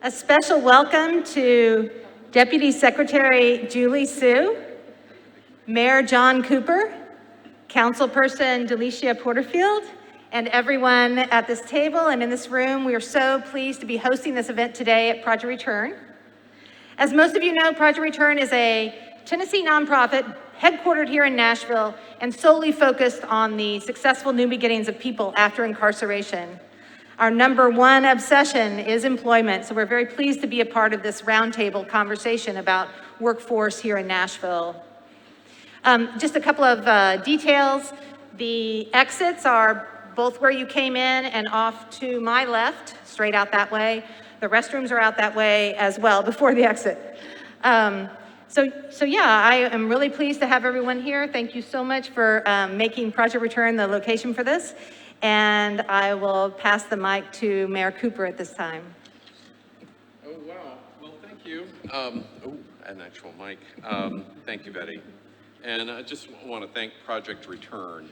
A special welcome to Deputy Secretary Julie Sue, Mayor John Cooper, Councilperson Delicia Porterfield, and everyone at this table and in this room. We are so pleased to be hosting this event today at Project Return. As most of you know, Project Return is a Tennessee nonprofit headquartered here in Nashville and solely focused on the successful new beginnings of people after incarceration. Our number one obsession is employment, so we're very pleased to be a part of this roundtable conversation about workforce here in Nashville. Just a couple of details. The exits are both where you came in and off to my left, straight out that way. The restrooms are out that way as well before the exit. So yeah, I am really pleased to have everyone here. Thank you so much for making Project Return the location for this. And I will pass the mic to Mayor Cooper at this time. Oh, wow. Well, thank you. An actual mic. Thank you, Betty. And I just want to thank Project Return.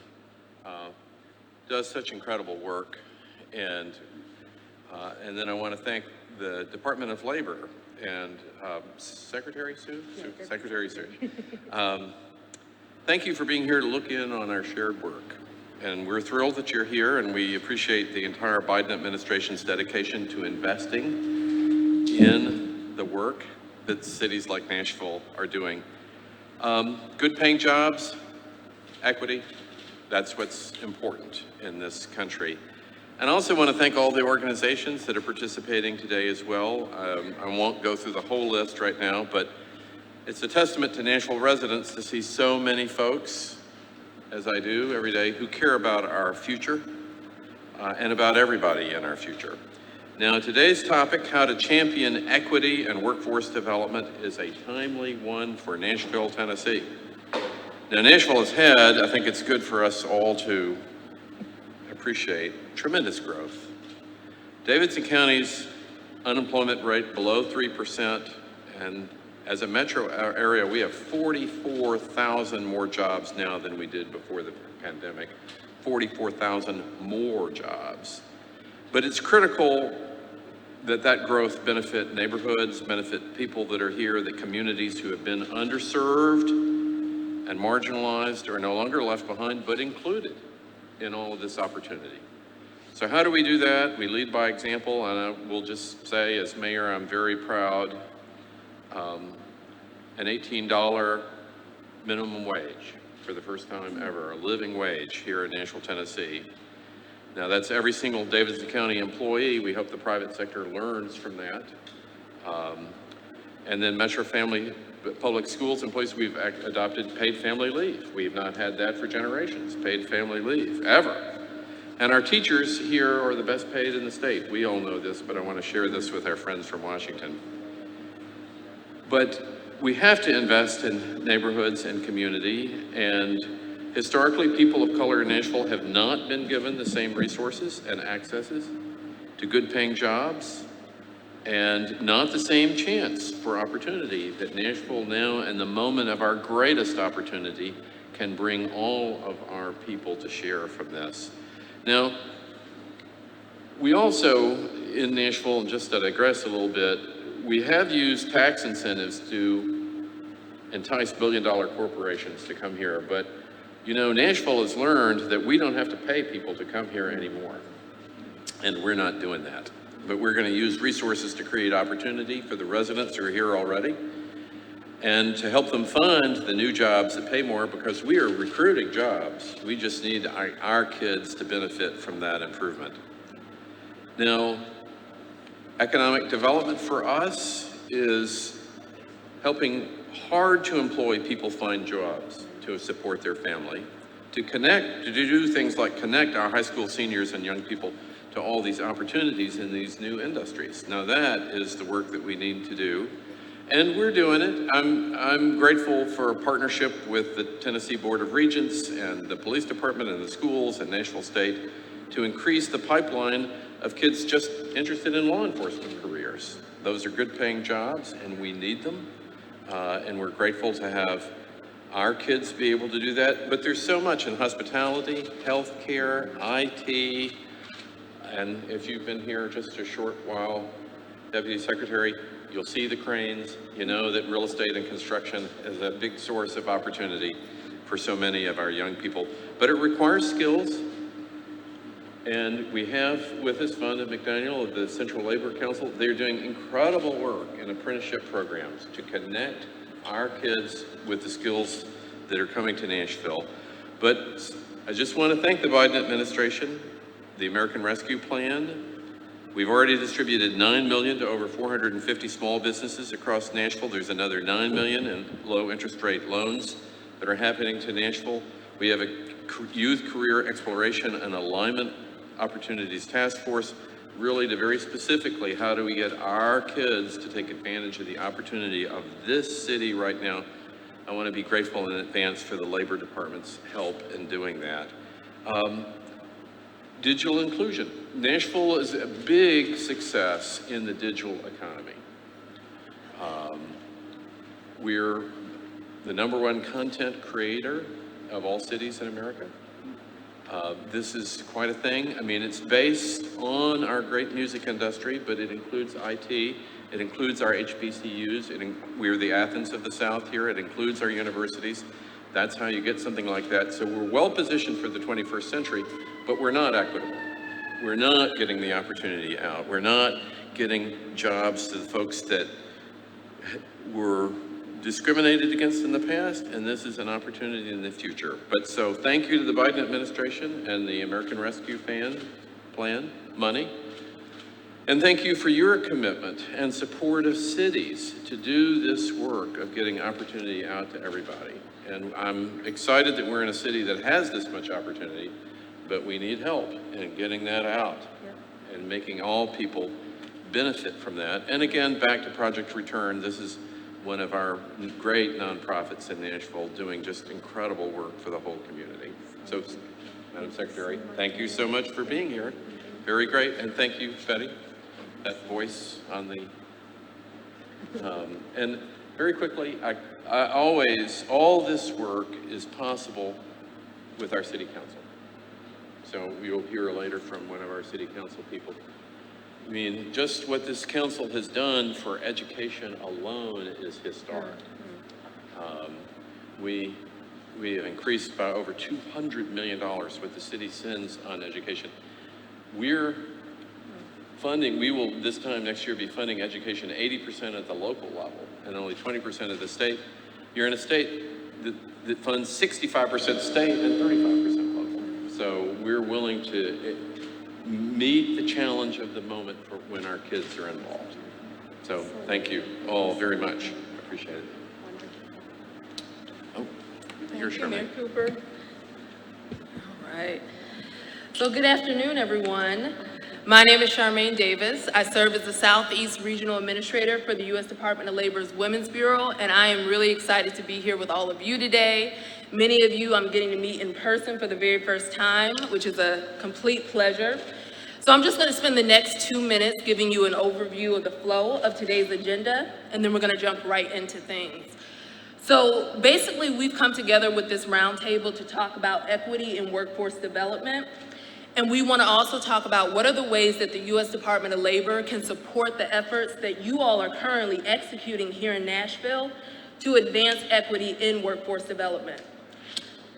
Does such incredible work. And then I want to thank the Department of Labor and Secretary Sue? Yeah, Secretary Sue. Thank you for being here to look in on our shared work. And we're thrilled that you're here, and we appreciate the entire Biden administration's dedication to investing in the work that cities like Nashville are doing. Good paying jobs, equity, that's what's important in this country. And I also want to thank all the organizations that are participating today as well. I won't go through the whole list right now, but it's a testament to Nashville residents to see so many folks, as I do every day, who care about our future and about everybody in our future. Now, today's topic, how to champion equity and workforce development, is a timely one for Nashville, Tennessee. Now, Nashville has had, I think it's good for us all to appreciate, tremendous growth. Davidson County's unemployment rate below 3%, and as a metro area, we have 44,000 more jobs now than we did before the pandemic, 44,000 more jobs. But it's critical that that growth benefit neighborhoods, benefit people that are here, the communities who have been underserved and marginalized are no longer left behind, but included in all of this opportunity. So how do we do that? We lead by example, and I will just say, as mayor, I'm very proud. An $18 minimum wage for the first time ever, a living wage here in Nashville, Tennessee. Now that's every single Davidson County employee. We hope the private sector learns from that. And then Metro Family Public Schools employees, we've adopted paid family leave. We've not had that for generations, paid family leave, ever. And our teachers here are the best paid in the state. We all know this, but I want to share this with our friends from Washington. But we have to invest in neighborhoods and community, and historically, people of color in Nashville have not been given the same resources and accesses to good paying jobs, and not the same chance for opportunity that Nashville now, in the moment of our greatest opportunity, can bring all of our people to share from this. Now, we also, in Nashville, and just to digress a little bit, we have used tax incentives to entice billion-dollar corporations to come here, but you know, Nashville has learned that we don't have to pay people to come here anymore, and we're not doing that. But we're going to use resources to create opportunity for the residents who are here already, and to help them fund the new jobs that pay more, because we are recruiting jobs. We just need our kids to benefit from that improvement. Now, economic development for us is helping hard to employ people find jobs to support their family, to connect, to do things like connect our high school seniors and young people to all these opportunities in these new industries. Now that is the work that we need to do, and we're doing it. I'm grateful for a partnership with the Tennessee Board of Regents and the police department and the schools and Nashville State to increase the pipeline of kids just interested in law enforcement careers. Those are good paying jobs, and we need them. And we're grateful to have our kids be able to do that. But there's so much in hospitality, healthcare, IT, and if you've been here just a short while, Deputy Secretary, you'll see the cranes. You know that real estate and construction is a big source of opportunity for so many of our young people. But it requires skills. And we have with us Fonda McDaniel of the Central Labor Council. They're doing incredible work in apprenticeship programs to connect our kids with the skills that are coming to Nashville. But I just want to thank the Biden administration, the American Rescue Plan. We've already distributed $9 million to over 450 small businesses across Nashville. There's another $9 million in low interest rate loans that are happening to Nashville. We have a youth career exploration and alignment opportunities task force, really to very specifically, how do we get our kids to take advantage of the opportunity of this city right now? I want to be grateful in advance for the Labor Department's help in doing that. Digital inclusion. Nashville is a big success in the digital economy. We're the #1 content creator of all cities in America. This is quite a thing. I mean, it's based on our great music industry, but it includes IT. It includes our HBCUs. We're the Athens of the South here. It includes our universities. That's how you get something like that. So we're well positioned for the 21st century, but we're not equitable. We're not getting the opportunity out. We're not getting jobs to the folks that were discriminated against in the past, and this is an opportunity in the future. But so thank you to the Biden administration and the American Rescue Plan money. And thank you for your commitment and support of cities to do this work of getting opportunity out to everybody. And I'm excited that we're in a city that has this much opportunity, but we need help in getting that out and making all people benefit from that. And again, back to Project Return, this is one of our great nonprofits in Nashville doing just incredible work for the whole community. So, Madam Secretary, thank you so much for being here. Very great, and thank you, Betty, that voice on the, and very quickly, I always, all this work is possible with our city council. So you'll hear later from one of our city council people. I mean, just what this council has done for education alone is historic. We have increased by over $200 million what the city spends on education. We're funding, we will this time next year be funding education 80% at the local level and only 20% at the state. You're in a state that funds 65% state and 35% local. So we're willing to meet the challenge of the moment for when our kids are involved. So thank you all very much. I appreciate it. Oh, here's Charmaine. Mayor Cooper. All right. So good afternoon, everyone. My name is Charmaine Davis. I serve as the Southeast Regional Administrator for the U.S. Department of Labor's Women's Bureau, and I am really excited to be here with all of you today. Many of you I'm getting to meet in person for the very first time, which is a complete pleasure. So I'm just going to spend the next 2 minutes giving you an overview of the flow of today's agenda, and then we're going to jump right into things. So basically, we've come together with this roundtable to talk about equity in workforce development. And we want to also talk about what are the ways that the U.S. Department of Labor can support the efforts that you all are currently executing here in Nashville to advance equity in workforce development.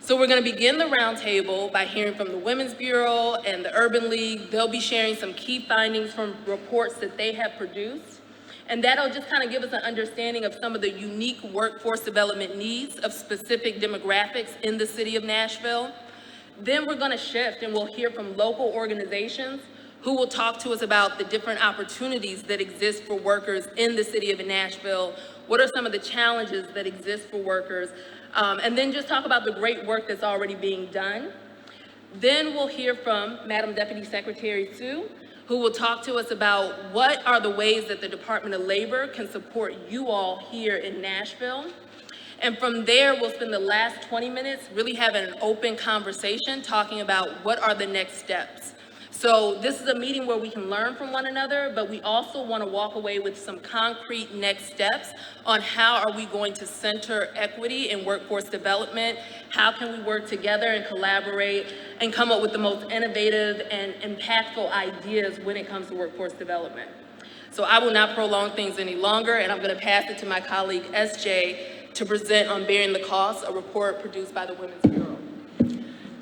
So we're going to begin the roundtable by hearing from the Women's Bureau and the Urban League. They'll be sharing some key findings from reports that they have produced. And that'll just kind of give us an understanding of some of the unique workforce development needs of specific demographics in the city of Nashville. Then we're going to shift and we'll hear from local organizations who will talk to us about the different opportunities that exist for workers in the city of Nashville. What are some of the challenges that exist for workers? And then just talk about the great work that's already being done. Then we'll hear from Madam Deputy Secretary Sue, who will talk to us about what are the ways that the Department of Labor can support you all here in Nashville. And from there, we'll spend the last 20 minutes really having an open conversation, talking about what are the next steps. So this is a meeting where we can learn from one another, but we also want to walk away with some concrete next steps on how are we going to center equity in workforce development, how can we work together and collaborate and come up with the most innovative and impactful ideas when it comes to workforce development. So I will not prolong things any longer, and I'm going to pass it to my colleague SJ to present on Bearing the Cost, a report produced by the Women's Bureau.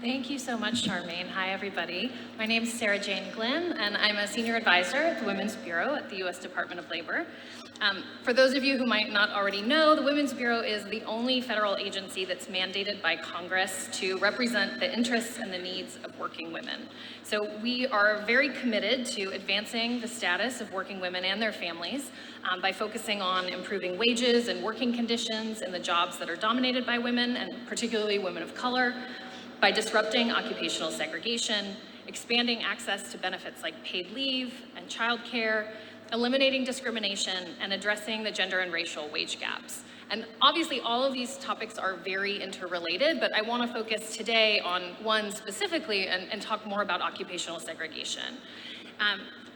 Thank you so much, Charmaine. Hi, everybody. My name is Sarah Jane Glynn, and I'm a senior advisor at the Women's Bureau at the U.S. Department of Labor. For those of you who might not already know, the Women's Bureau is the only federal agency that's mandated by Congress to represent the interests and the needs of working women. So we are very committed to advancing the status of working women and their families by focusing on improving wages and working conditions in the jobs that are dominated by women, and particularly women of color, by disrupting occupational segregation, expanding access to benefits like paid leave and childcare, eliminating discrimination, and addressing the gender and racial wage gaps. And obviously all of these topics are very interrelated, but I want to focus today on one specifically and talk more about occupational segregation.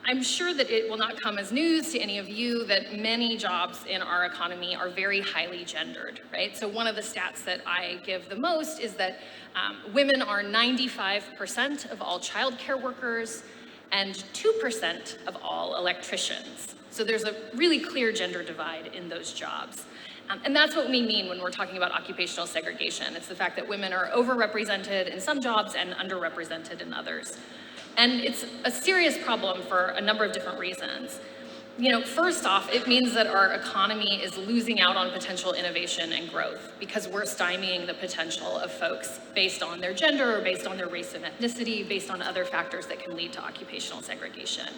I'm sure that it will not come as news to any of you that many jobs in our economy are very highly gendered, right? So one of the stats that I give the most is that women are 95% of all childcare workers and 2% of all electricians. So there's a really clear gender divide in those jobs. And that's what we mean when we're talking about occupational segregation. It's the fact that women are overrepresented in some jobs and underrepresented in others. And it's a serious problem for a number of different reasons. You know, first off, it means that our economy is losing out on potential innovation and growth because we're stymieing the potential of folks based on their gender or based on their race and ethnicity, based on other factors that can lead to occupational segregation.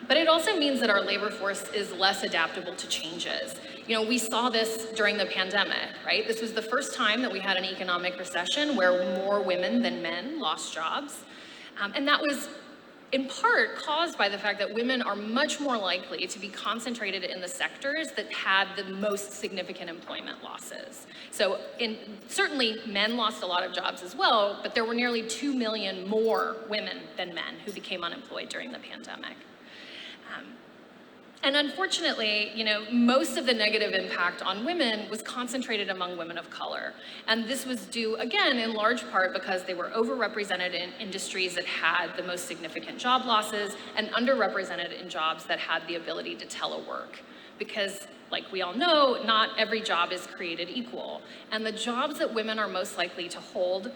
But it also means that our labor force is less adaptable to changes. You know, we saw this during the pandemic, right? This was the first time that we had an economic recession where more women than men lost jobs. And that was in part caused by the fact that women are much more likely to be concentrated in the sectors that had the most significant employment losses. So certainly men lost a lot of jobs as well, but there were nearly 2 million more women than men who became unemployed during the pandemic. And unfortunately, you know, most of the negative impact on women was concentrated among women of color. And this was due, again, in large part because they were overrepresented in industries that had the most significant job losses and underrepresented in jobs that had the ability to telework. Because, like we all know, not every job is created equal. And the jobs that women are most likely to hold,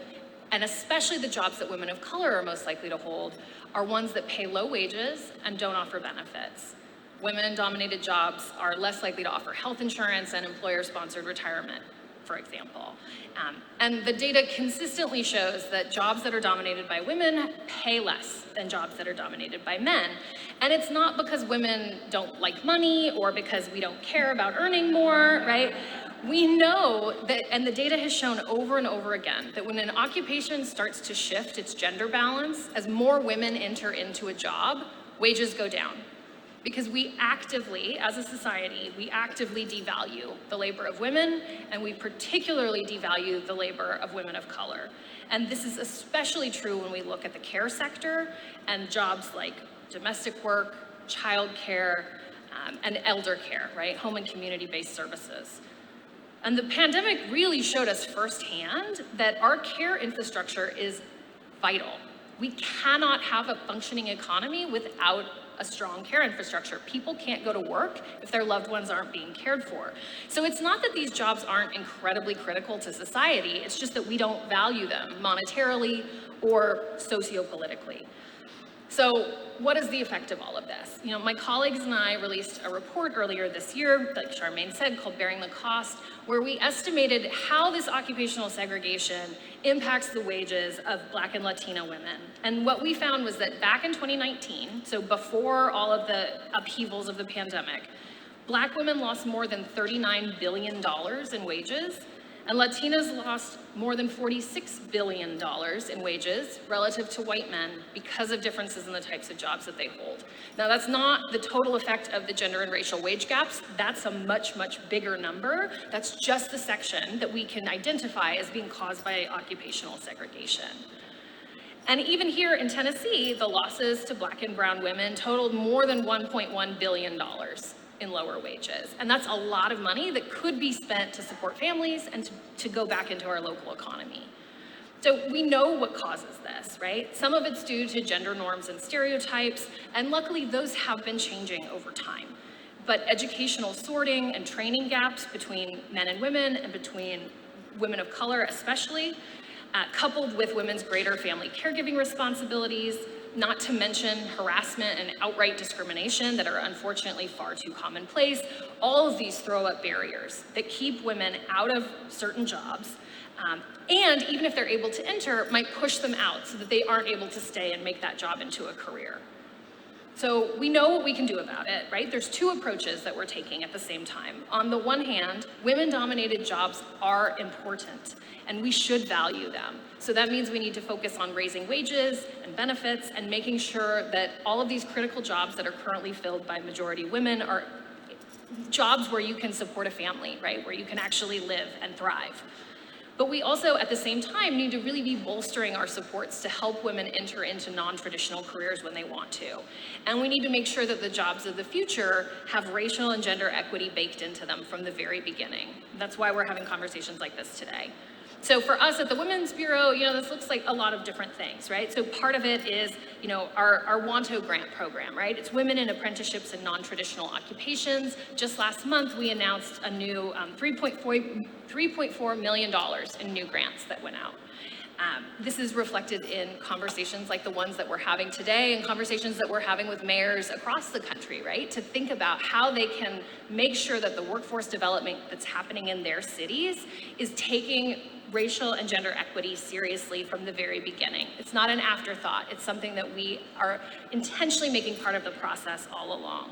and especially the jobs that women of color are most likely to hold, are ones that pay low wages and don't offer benefits. Women in dominated jobs are less likely to offer health insurance and employer-sponsored retirement, for example. And the data consistently shows that jobs that are dominated by women pay less than jobs that are dominated by men. And it's not because women don't like money or because we don't care about earning more, right? We know that, and the data has shown over and over again, that when an occupation starts to shift its gender balance, as more women enter into a job, wages go down. Because we actively, as a society, we actively devalue the labor of women, and we particularly devalue the labor of women of color. And this is especially true when we look at the care sector and jobs like domestic work, childcare, and elder care, right? Home and community-based services. And the pandemic really showed us firsthand that our care infrastructure is vital. We cannot have a functioning economy without a strong care infrastructure. People can't go to work if their loved ones aren't being cared for. So it's not that these jobs aren't incredibly critical to society, it's just that we don't value them monetarily or sociopolitically. So what is the effect of all of this? You know, my colleagues and I released a report earlier this year, like Charmaine said, called Bearing the Cost, where we estimated how this occupational segregation impacts the wages of Black and Latina women. And what we found was that back in 2019, so before all of the upheavals of the pandemic, Black women lost more than $39 billion in wages, and Latinas lost more than $46 billion in wages relative to white men because of differences in the types of jobs that they hold. Now, that's not the total effect of the gender and racial wage gaps. That's a much, much bigger number. That's just the section that we can identify as being caused by occupational segregation. And even here in Tennessee, the losses to Black and brown women totaled more than $1.1 billion in lower wages. And that's a lot of money that could be spent to support families and to go back into our local economy. So we know what causes this, right? Some of it's due to gender norms and stereotypes, and luckily those have been changing over time. But educational sorting and training gaps between men and women, and between women of color especially, coupled with women's greater family caregiving responsibilities, not to mention harassment and outright discrimination that are unfortunately far too commonplace, all of these throw up barriers that keep women out of certain jobs, and even if they're able to enter, might push them out so that they aren't able to stay and make that job into a career. So we know what we can do about it, right? There's two approaches that we're taking at the same time. On the one hand, women-dominated jobs are important, and we should value them. So that means we need to focus on raising wages and benefits and making sure that all of these critical jobs that are currently filled by majority women are jobs where you can support a family, right? Where you can actually live and thrive. But we also, at the same time, need to really be bolstering our supports to help women enter into non-traditional careers when they want to. And we need to make sure that the jobs of the future have racial and gender equity baked into them from the very beginning. That's why we're having conversations like this today. So for us at the Women's Bureau, this looks like a lot of different things, right? So part of it is, our WANTO grant program, right? It's women in apprenticeships and non-traditional occupations. Just last month, we announced a new $3.4 million in new grants that went out. This is reflected in conversations like the ones that we're having today and conversations that we're having with mayors across the country, right? To think about how they can make sure that the workforce development that's happening in their cities is taking racial and gender equity seriously from the very beginning. It's not an afterthought. It's something that we are intentionally making part of the process all along.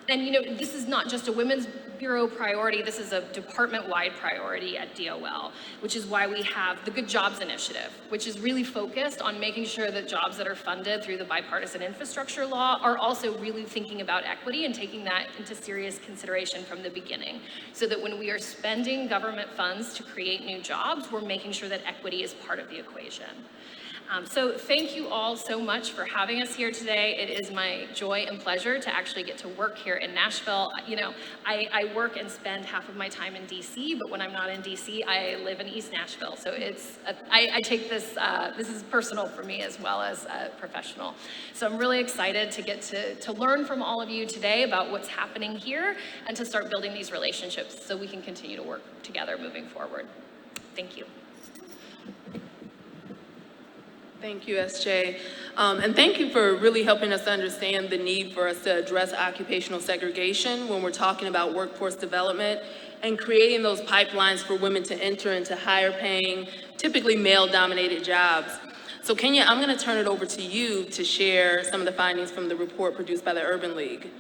And this is not just a Women's Bureau priority, this is a department-wide priority at DOL, which is why we have the Good Jobs Initiative, which is really focused on making sure that jobs that are funded through the bipartisan infrastructure law are also really thinking about equity and taking that into serious consideration from the beginning. So that when we are spending government funds to create new jobs, we're making sure that equity is part of the equation. So thank you all so much for having us here today. It is my joy and pleasure to actually get to work here in Nashville. I work and spend half of my time in DC, but when I'm not in DC, I live in East Nashville. So I take this, this is personal for me as well as professional. So I'm really excited to get to learn from all of you today about what's happening here and to start building these relationships so we can continue to work together moving forward. Thank you. Thank you, SJ. And thank you for really helping us understand the need for us to address occupational segregation when we're talking about workforce development and creating those pipelines for women to enter into higher paying, typically male-dominated jobs. So Kenya, I'm going to turn it over to you to share some of the findings from the report produced by the Urban League.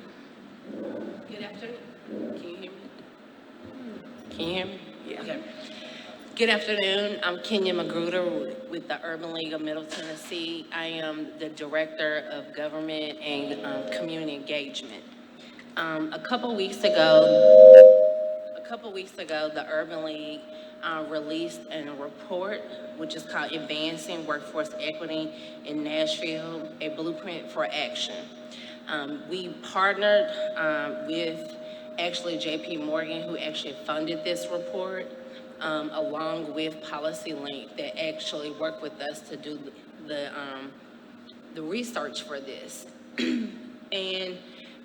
Good afternoon. Can you hear me? Can you hear me? Yeah. Okay. Good afternoon. I'm Kenya Magruder with the Urban League of Middle Tennessee. I am the Director of Government and Community Engagement. A couple weeks ago, the Urban League released a report, which is called Advancing Workforce Equity in Nashville, a Blueprint for Action. We partnered with actually JP Morgan, who actually funded this report, along with Policy Link that actually worked with us to do the research for this. And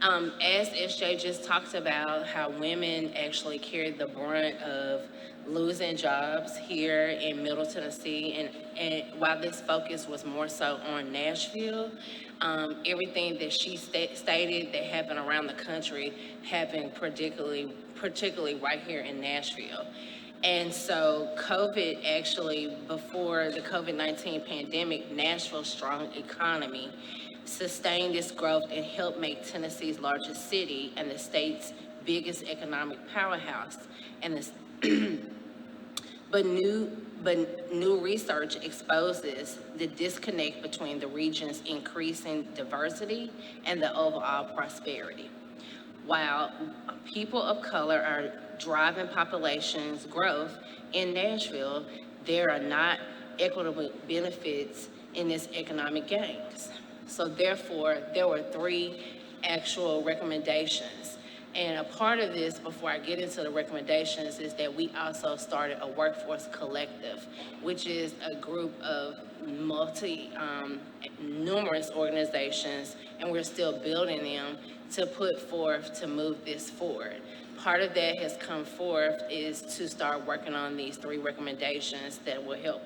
as SJ just talked about how women actually carried the brunt of losing jobs here in Middle Tennessee, and while this focus was more so on Nashville, everything that she stated that happened around the country happened particularly right here in Nashville. And so COVID actually, before the COVID-19 pandemic, Nashville's strong economy sustained its growth and helped make Tennessee's largest city and the state's biggest economic powerhouse. And but new research exposes the disconnect between the region's increasing diversity and the overall prosperity. While people of color are driving population's growth in Nashville, there are not equitable benefits in its economic gains. So therefore, there were three actual recommendations And a part of this, before I get into the recommendations, is that we also started a workforce collective, which is a group of numerous organizations, and we're still building them to put forth to move this forward. Part of that has come forth is to start working on these 3 recommendations that will help.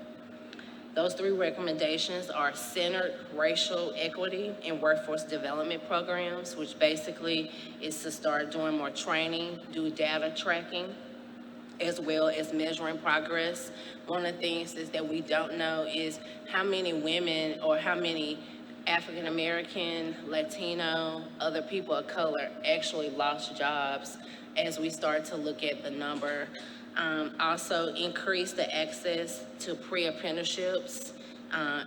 Those 3 recommendations are centered racial equity in workforce development programs, which basically is to start doing more training, do data tracking, as well as measuring progress. One of the things is that we don't know is how many women or how many African American, Latino, other people of color actually lost jobs as we start to look at the number. Also increase the access to pre-apprenticeships,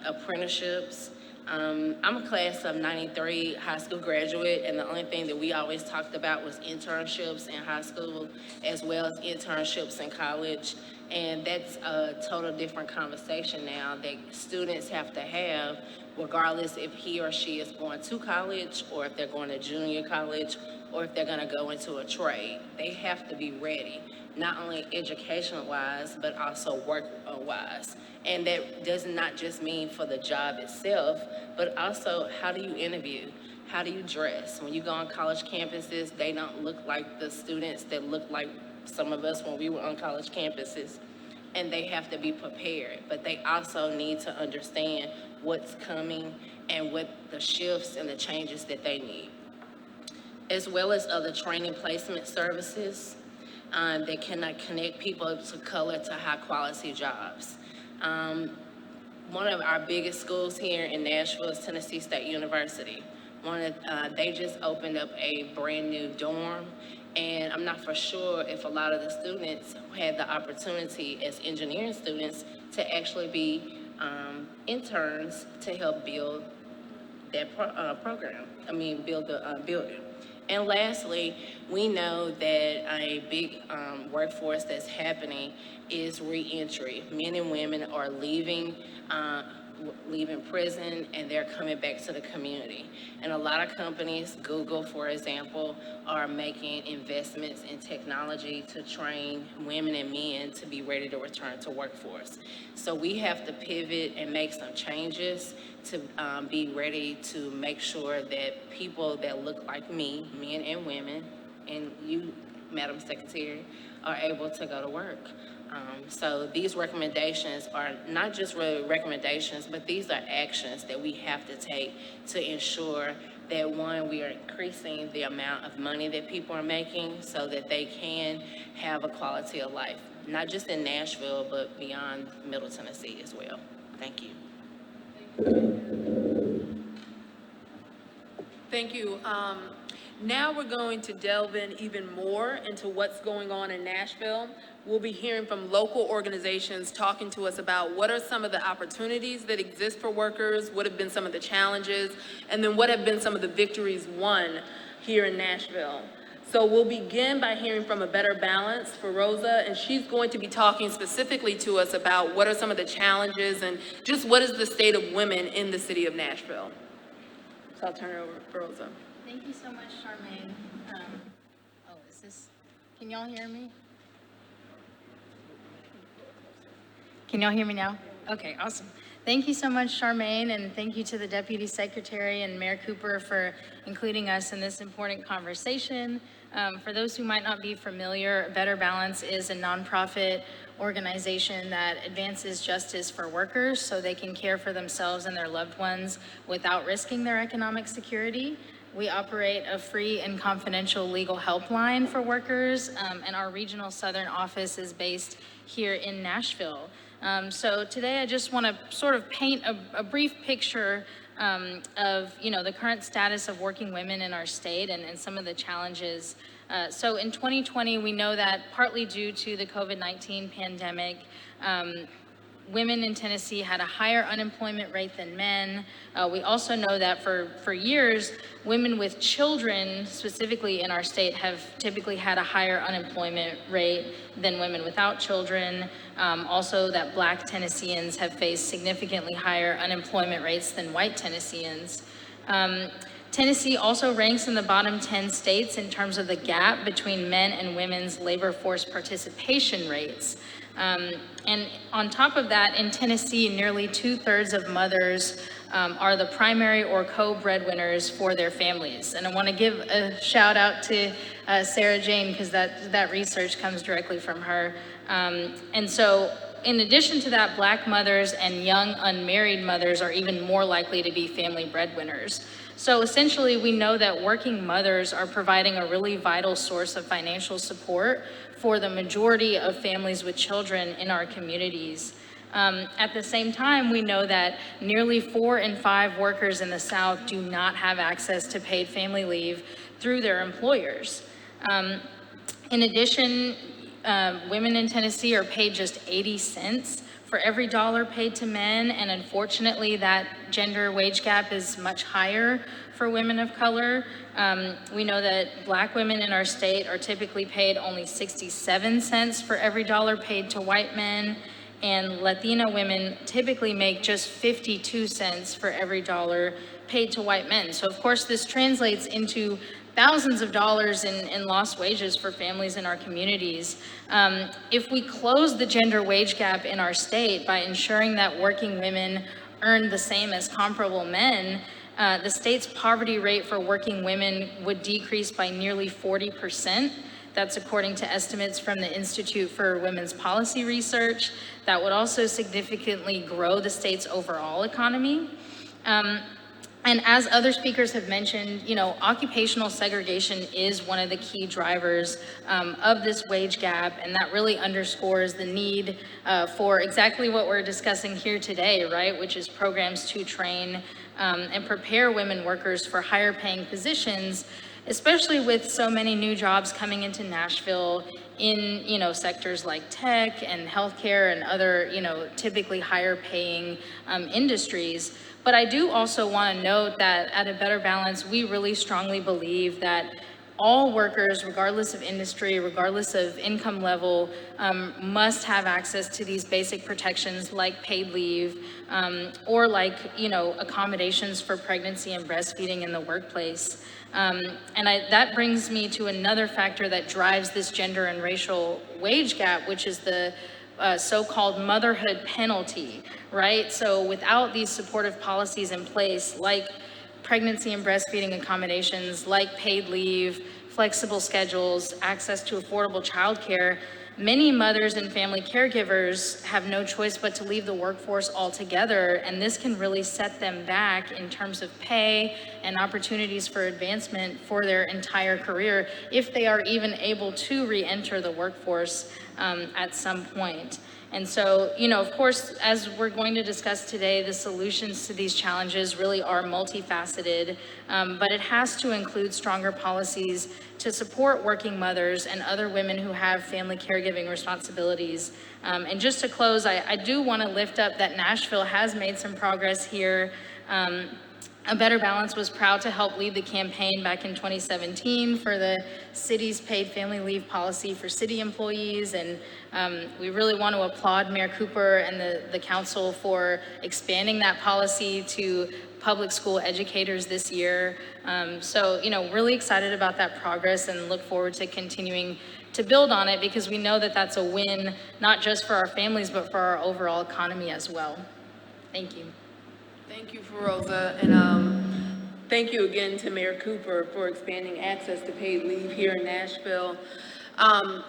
apprenticeships. I'm a class of 93 high school graduate, and the only thing that we always talked about was internships in high school as well as internships in college. And that's a total different conversation now that students have to have, regardless if he or she is going to college or if they're going to junior college or if they're going to go into a trade. They have to be ready, not only educational-wise, but also work-wise. And that does not just mean for the job itself, but also how do you interview? How do you dress? When you go on college campuses, they don't look like the students that look like some of us when we were on college campuses, and they have to be prepared. But they also need to understand what's coming and what the shifts and the changes that they need, as well as other training placement services that cannot connect people of color to high quality jobs. One of our biggest schools here in Nashville is Tennessee State University. They just opened up a brand new dorm, and I'm not for sure if a lot of the students had the opportunity as engineering students to actually be interns to help build that build the building. And lastly, we know that a big workforce that's happening is re-entry. Men and women are leaving prison and they're coming back to the community. And a lot of companies, Google for example, are making investments in technology to train women and men to be ready to return to workforce. So we have to pivot and make some changes to be ready to make sure that people that look like me, men and women, and you, Madam Secretary, are able to go to work. So these recommendations are not just really recommendations, but these are actions that we have to take to ensure that, one, we are increasing the amount of money that people are making so that they can have a quality of life, not just in Nashville, but beyond Middle Tennessee as well. Thank you. Thank you. Now we're going to delve in even more into what's going on in Nashville. We'll be hearing from local organizations talking to us about what are some of the opportunities that exist for workers, what have been some of the challenges, and then what have been some of the victories won here in Nashville. So we'll begin by hearing from A Better Balance for Rosa, and she's going to be talking specifically to us about what are some of the challenges and just what is the state of women in the city of Nashville. So I'll turn it over to Rosa. Thank you so much, Charmaine. Can y'all hear me? Can y'all hear me now? Okay, awesome. Thank you so much, Charmaine, and thank you to the Deputy Secretary and Mayor Cooper for including us in this important conversation. For those who might not be familiar, Better Balance is a nonprofit organization that advances justice for workers so they can care for themselves and their loved ones without risking their economic security. We operate a free and confidential legal helpline for workers, and our regional southern office is based here in Nashville. So today I just want to sort of paint a brief picture of, the current status of working women in our state and some of the challenges. So in 2020, we know that partly due to the COVID-19 pandemic, women in Tennessee had a higher unemployment rate than men. We also know that for years, women with children, specifically in our state, have typically had a higher unemployment rate than women without children. Also that Black Tennesseans have faced significantly higher unemployment rates than white Tennesseans. Tennessee also ranks in the bottom 10 states in terms of the gap between men and women's labor force participation rates. And on top of that, in Tennessee, nearly 2/3 of mothers are the primary or co-breadwinners for their families. And I want to give a shout out to Sarah Jane, because that research comes directly from her. And so in addition to that, Black mothers and young unmarried mothers are even more likely to be family breadwinners. So essentially, we know that working mothers are providing a really vital source of financial support for the majority of families with children in our communities. At the same time, we know that nearly 4 in 5 workers in the South do not have access to paid family leave through their employers. In addition, women in Tennessee are paid just 80 cents for every dollar paid to men, and unfortunately that gender wage gap is much higher for women of color. We know that Black women in our state are typically paid only 67 cents for every dollar paid to white men, and Latina women typically make just 52 cents for every dollar paid to white men. So of course this translates into thousands of dollars in lost wages for families in our communities. If we close the gender wage gap in our state by ensuring that working women earn the same as comparable men, the state's poverty rate for working women would decrease by nearly 40%. That's according to estimates from the Institute for Women's Policy Research. That would also significantly grow the state's overall economy. And as other speakers have mentioned, occupational segregation is one of the key drivers of this wage gap, and that really underscores the need for exactly what we're discussing here today, right? Which is programs to train and prepare women workers for higher paying positions, especially with so many new jobs coming into Nashville in, sectors like tech and healthcare and other, typically higher paying industries. But I do also want to note that at A Better Balance, we really strongly believe that all workers, regardless of industry, regardless of income level, must have access to these basic protections like paid leave or like, accommodations for pregnancy and breastfeeding in the workplace. That brings me to another factor that drives this gender and racial wage gap, which is the so-called motherhood penalty, right? So without these supportive policies in place, like pregnancy and breastfeeding accommodations, like paid leave, flexible schedules, access to affordable childcare, many mothers and family caregivers have no choice but to leave the workforce altogether, and this can really set them back in terms of pay and opportunities for advancement for their entire career if they are even able to re-enter the workforce at some point. And so, of course, as we're going to discuss today, the solutions to these challenges really are multifaceted, but it has to include stronger policies to support working mothers and other women who have family caregiving responsibilities. And just to close, I do want to lift up that Nashville has made some progress here. A Better Balance was proud to help lead the campaign back in 2017 for the city's paid family leave policy for city employees, and we really want to applaud Mayor Cooper and the council for expanding that policy to public school educators this year. So, really excited about that progress and look forward to continuing to build on it, because we know that that's a win, not just for our families, but for our overall economy as well. Thank you. Thank you, Feroza, and thank you again to Mayor Cooper for expanding access to paid leave here in Nashville.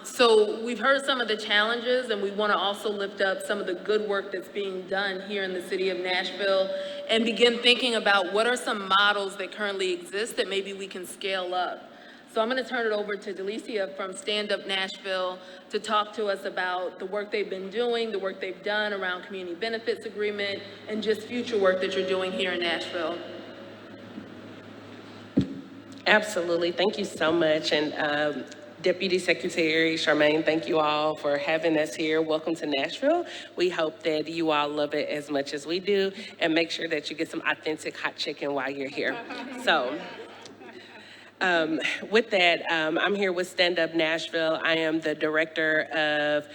So we've heard some of the challenges, and we want to also lift up some of the good work that's being done here in the city of Nashville and begin thinking about what are some models that currently exist that maybe we can scale up. So I'm going to turn it over to Delicia from Stand Up Nashville to talk to us about the work they've been doing, the work they've done around community benefits agreement, and just future work that you're doing here in Nashville. Absolutely. Thank you so much. And Deputy Secretary Charmaine, thank you all for having us here. Welcome to Nashville. We hope that you all love it as much as we do, and make sure that you get some authentic hot chicken while you're here. So With that, I'm here with Stand Up Nashville. I am the director of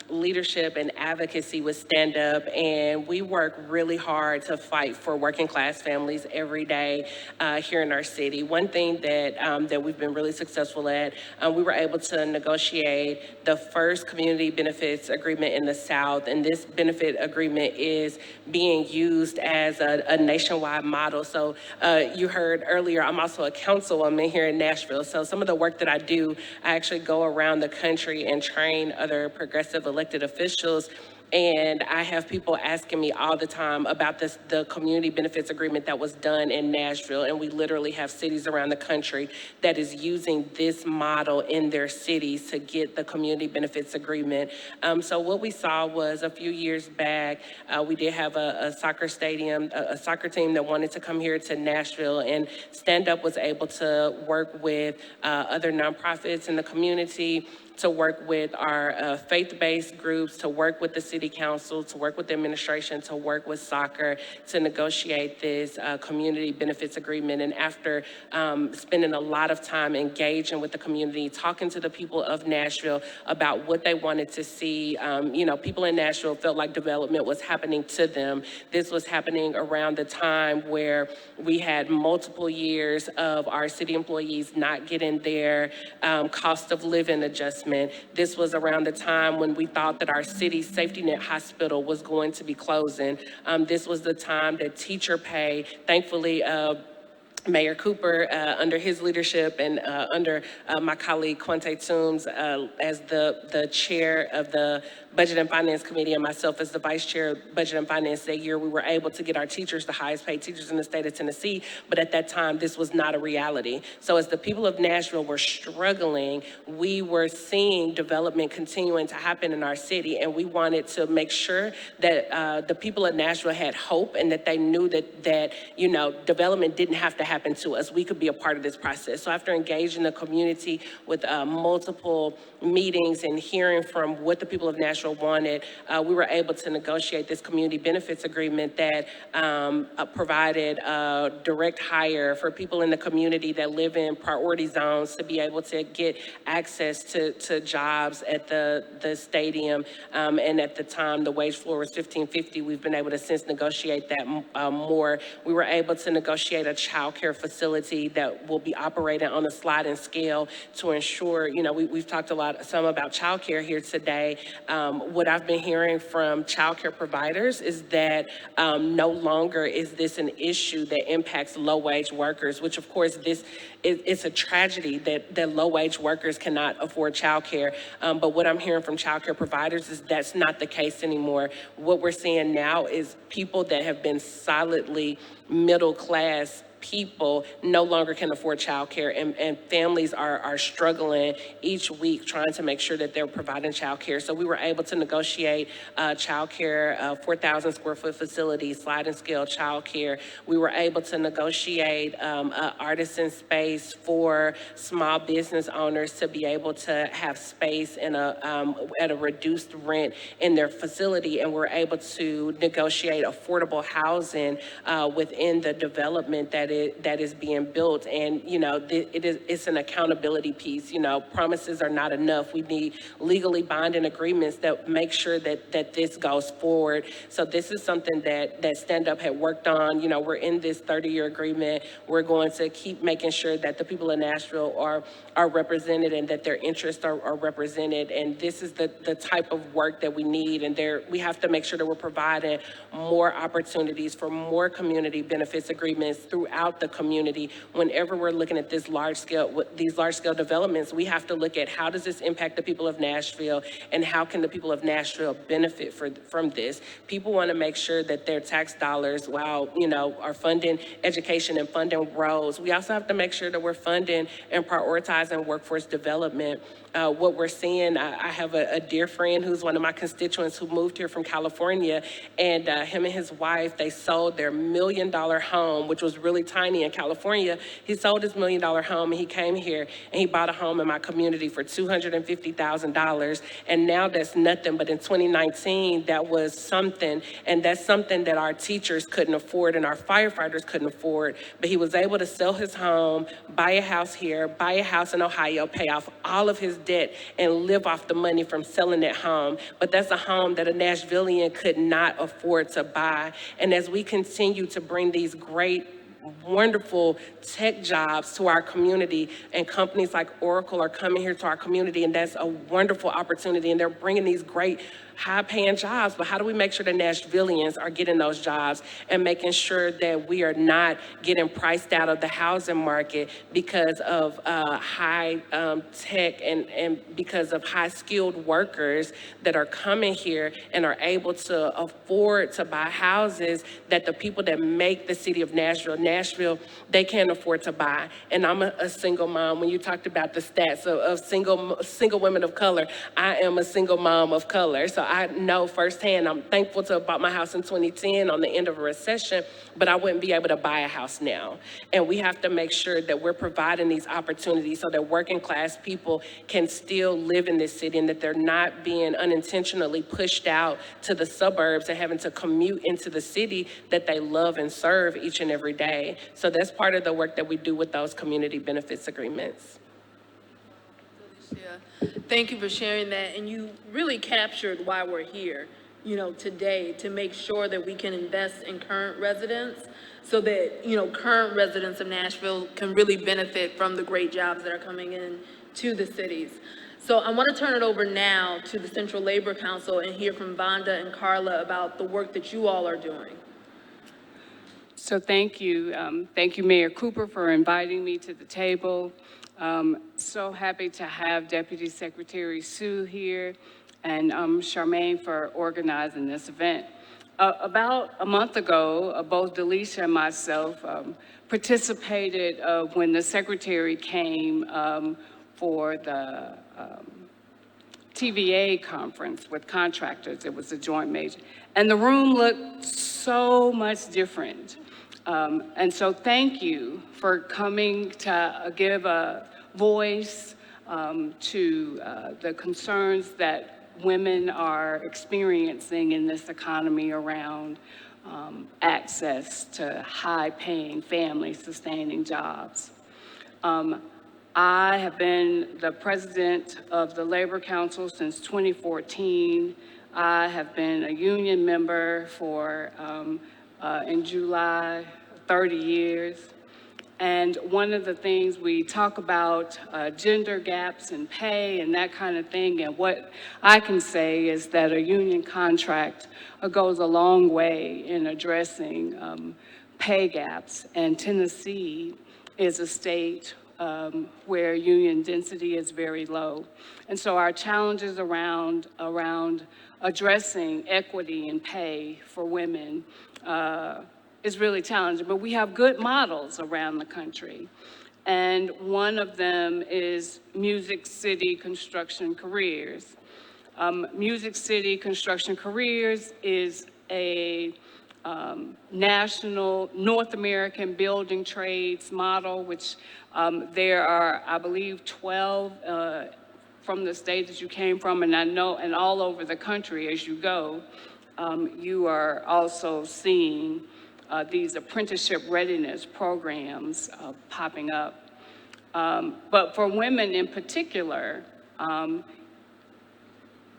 leadership and advocacy with Stand Up, and we work really hard to fight for working class families every day here in our city. One thing that we've been really successful at, we were able to negotiate the first community benefits agreement in the South, and this benefit agreement is being used as a nationwide model. So you heard earlier, I'm also a councilwoman here in Nashville. So some of the work that I do, I actually go around the country and train other progressive elected officials. And I have people asking me all the time about the community benefits agreement that was done in Nashville. And we literally have cities around the country that is using this model in their cities to get the community benefits agreement. So what we saw was a few years back, we did have a soccer stadium, a soccer team that wanted to come here to Nashville, and Stand Up was able to work with other nonprofits in the community, to work with our faith-based groups, to work with the city council, to work with the administration, to work with soccer, to negotiate this community benefits agreement. And after spending a lot of time engaging with the community, talking to the people of Nashville about what they wanted to see, people in Nashville felt like development was happening to them. This was happening around the time where we had multiple years of our city employees not getting their cost of living adjustment. This was around the time when we thought that our city's safety net hospital was going to be closing. This was the time that teacher pay, thankfully, Mayor Cooper, under his leadership and under my colleague Quante Toombs as the chair of the Budget and Finance Committee, and myself as the vice chair of Budget and Finance that year, we were able to get our teachers the highest paid teachers in the state of Tennessee. But at that time, this was not a reality. So as the people of Nashville were struggling, we were seeing development continuing to happen in our city, and we wanted to make sure that the people of Nashville had hope and that they knew that development didn't have to happen to us. We could be a part of this process. So after engaging the community with multiple meetings and hearing from what the people of Nashville wanted, we were able to negotiate this community benefits agreement that provided direct hire for people in the community that live in priority zones to be able to get access to jobs at the stadium. And at the time, the wage floor was $15.50. We've been able to since negotiate that more. We were able to negotiate a child care facility that will be operating on a sliding scale to ensure, we've talked some about child care here today. What I've been hearing from child care providers is that no longer is this an issue that impacts low-wage workers, which of course it's a tragedy that low-wage workers cannot afford child care. But what I'm hearing from child care providers is that's not the case anymore. What we're seeing now is people that have been solidly middle class people no longer can afford childcare, and families are struggling each week trying to make sure that they're providing childcare. So we were able to negotiate childcare, 4,000 square foot facility, sliding scale childcare. We were able to negotiate artisan space for small business owners to be able to have space in at a reduced rent in their facility, and we're able to negotiate affordable housing within the development that is being built. And it's an accountability piece. Promises are not enough. We need legally binding agreements that make sure that this goes forward. So this is something that Stand Up had worked on. We're in this 30-year agreement. We're going to keep making sure that the people of Nashville are represented and that their interests are represented. And this is the type of work that we need. And we have to make sure that we're providing more opportunities for more community benefits agreements throughout the community. Whenever we're looking at these large scale developments, we have to look at how does this impact the people of Nashville and how can the people of Nashville benefit from this. People want to make sure that their tax dollars, are funding education and funding roads. We also have to make sure that we're funding and prioritizing workforce development. What we're seeing, I have a dear friend who's one of my constituents who moved here from California, and him and his wife, they sold their $1 million home, which was really tiny in California. He sold his $1 million home and he came here and he bought a home in my community for $250,000. And now that's nothing, but in 2019, that was something. And that's something that our teachers couldn't afford and our firefighters couldn't afford. But he was able to sell his home, buy a house here, buy a house in Ohio, pay off all of his debt, and live off the money from selling that home. But that's a home that a Nashvilleian could not afford to buy. And as we continue to bring these great, wonderful tech jobs to our community, and companies like Oracle are coming here to our community, and that's a wonderful opportunity, and they're bringing these great high-paying jobs, but how do we make sure that Nashvilleians are getting those jobs and making sure that we are not getting priced out of the housing market because of high tech and because of high-skilled workers that are coming here and are able to afford to buy houses that the people that make the city of Nashville, they can't afford to buy. And I'm a single mom. When you talked about the stats of single women of color, I am a single mom of color. So I know firsthand, I'm thankful to have bought my house in 2010 on the end of a recession, but I wouldn't be able to buy a house now. And we have to make sure that we're providing these opportunities so that working class people can still live in this city and that they're not being unintentionally pushed out to the suburbs and having to commute into the city that they love and serve each and every day. So that's part of the work that we do with those community benefits agreements. Yeah, thank you for sharing that, and you really captured why we're here, today, to make sure that we can invest in current residents so that, current residents of Nashville can really benefit from the great jobs that are coming in to the cities. So I want to turn it over now to the Central Labor Council and hear from Vonda and Carla about the work that you all are doing. So thank you. Thank you, Mayor Cooper, for inviting me to the table. So happy to have Deputy Secretary Sue here and Charmaine for organizing this event. About a month ago, both Delisha and myself participated when the Secretary came for the TVA conference with contractors. It was a joint major. And the room looked so much different. And so thank you for coming to give a voice to the concerns that women are experiencing in this economy around access to high-paying, family-sustaining jobs. I have been the president of the Labor Council since 2014. I have been a union member for, in July, 30 years. And one of the things we talk about, gender gaps in pay and that kind of thing, and what I can say is that a union contract goes a long way in addressing pay gaps. And Tennessee is a state where union density is very low. And so our challenges around addressing equity in pay for women is really challenging, but we have good models around the country. And one of them is Music City Construction Careers. Music City Construction Careers is a national North American building trades model, which there are, I believe, 12 from the state that you came from, and I know, and all over the country as you go, you are also seeing these apprenticeship readiness programs popping up. But for women in particular,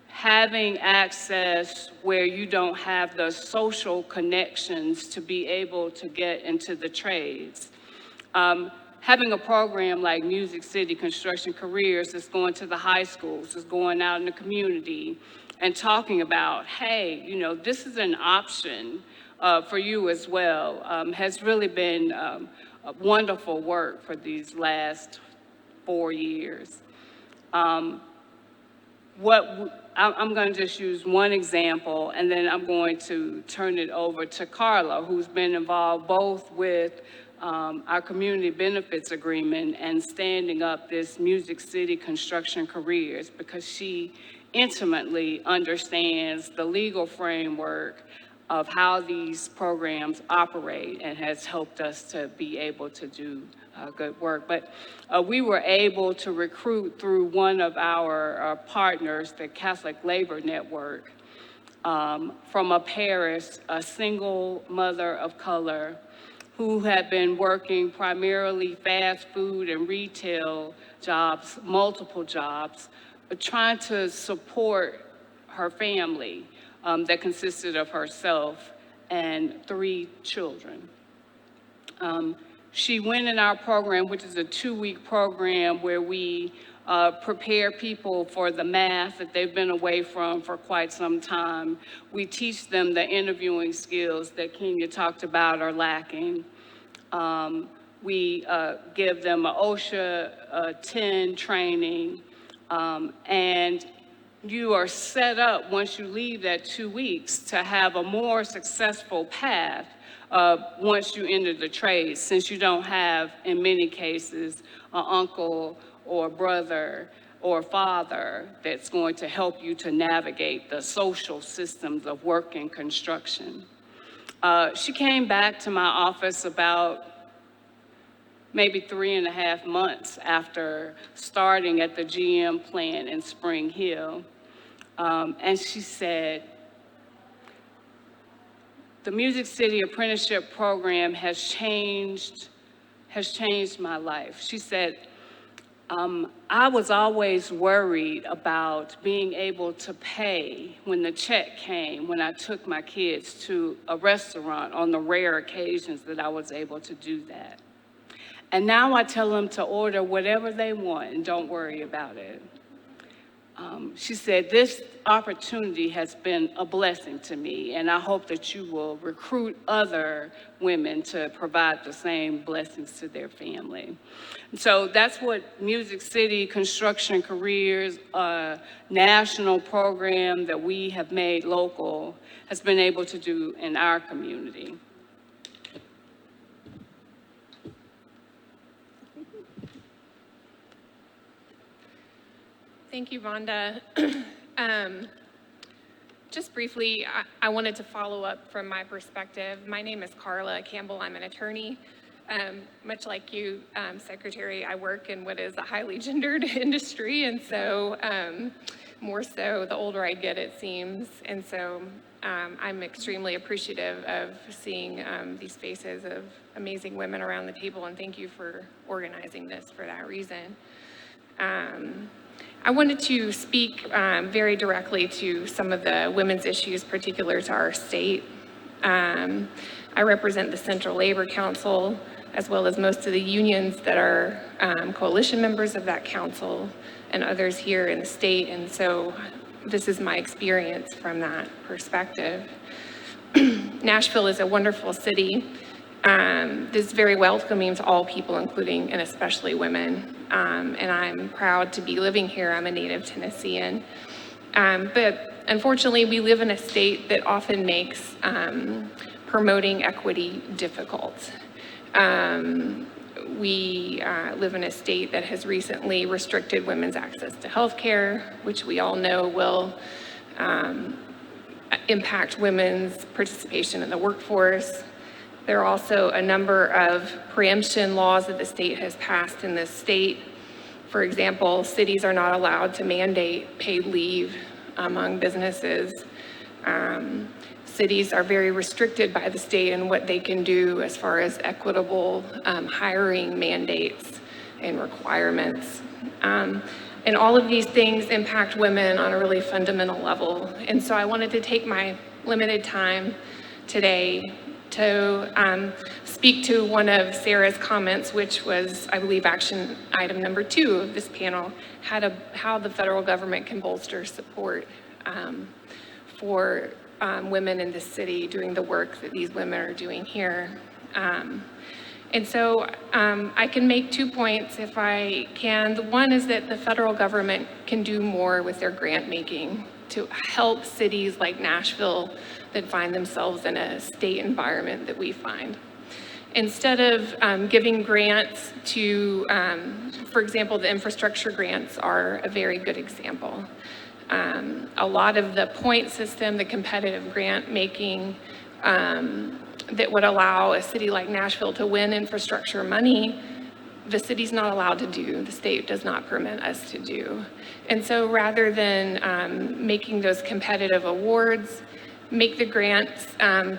having access where you don't have the social connections to be able to get into the trades. Having a program like Music City Construction Careers that's going to the high schools, is going out in the community and talking about, hey, this is an option for you as well, has really been wonderful work for these last 4 years. I'm going to just use one example, and then I'm going to turn it over to Carla, who's been involved both with our community benefits agreement and standing up this Music City Construction Careers, because she intimately understands the legal framework of how these programs operate and has helped us to be able to do good work. But we were able to recruit through one of our partners, the Catholic Labor Network, from a parish, a single mother of color who had been working primarily fast food and retail jobs, multiple jobs, trying to support her family that consisted of herself and 3 children. She went in our program, which is a 2-week program where we prepare people for the math that they've been away from for quite some time. We teach them the interviewing skills that Kenya talked about are lacking. We give them a OSHA 10 training, and you are set up once you leave that 2 weeks to have a more successful path once you enter the trades, since you don't have, in many cases, an uncle or brother or father that's going to help you to navigate the social systems of work and construction. She came back to my office about maybe 3.5 months after starting at the GM plant in Spring Hill. And she said, the Music City Apprenticeship Program has changed my life. She said, I was always worried about being able to pay when the check came, when I took my kids to a restaurant on the rare occasions that I was able to do that. And now I tell them to order whatever they want and don't worry about it. She said, this opportunity has been a blessing to me, and I hope that you will recruit other women to provide the same blessings to their family. And so that's what Music City Construction Careers, a national program that we have made local, has been able to do in our community. Thank you, Vonda. Just briefly, I wanted to follow up from my perspective. My name is Carla Campbell. I'm an attorney. Much like you, Secretary, I work in what is a highly gendered industry, and so more so the older I get, it seems. And so I'm extremely appreciative of seeing these faces of amazing women around the table, and thank you for organizing this for that reason. I wanted to speak very directly to some of the women's issues particular to our state. I represent the Central Labor Council, as well as most of the unions that are coalition members of that council and others here in the state. And so this is my experience from that perspective. Nashville is a wonderful city. It's very welcoming to all people, including and especially women. And I'm proud to be living here. I'm a native Tennessean. But unfortunately, we live in a state that often makes promoting equity difficult. We live in a state that has recently restricted women's access to health care, which we all know will impact women's participation in the workforce. There are also a number of preemption laws that the state has passed in this state. For example, cities are not allowed to mandate paid leave among businesses. Cities are very restricted by the state in what they can do as far as equitable hiring mandates and requirements. And all of these things impact women on a really fundamental level. And so I wanted to take my limited time today to speak to one of Sarah's comments, which was, I believe, action item number 2 of this panel, how the federal government can bolster support for women in this city doing the work that these women are doing here. And so I can make 2 points if I can. The one is that the federal government can do more with their grant making to help cities like Nashville that find themselves in a state environment that we find. Instead of giving grants to, for example, the infrastructure grants are a very good example. A lot of the point system, the competitive grant making that would allow a city like Nashville to win infrastructure money, the city's not allowed to do, the state does not permit us to do. And so rather than making those competitive awards, make the grants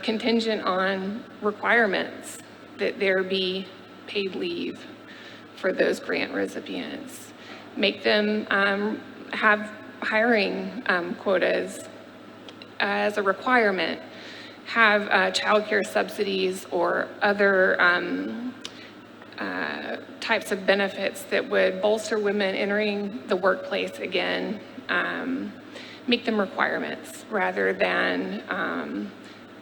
contingent on requirements that there be paid leave for those grant recipients. Make them have hiring quotas as a requirement, have childcare subsidies or other types of benefits that would bolster women entering the workplace again, make them requirements rather than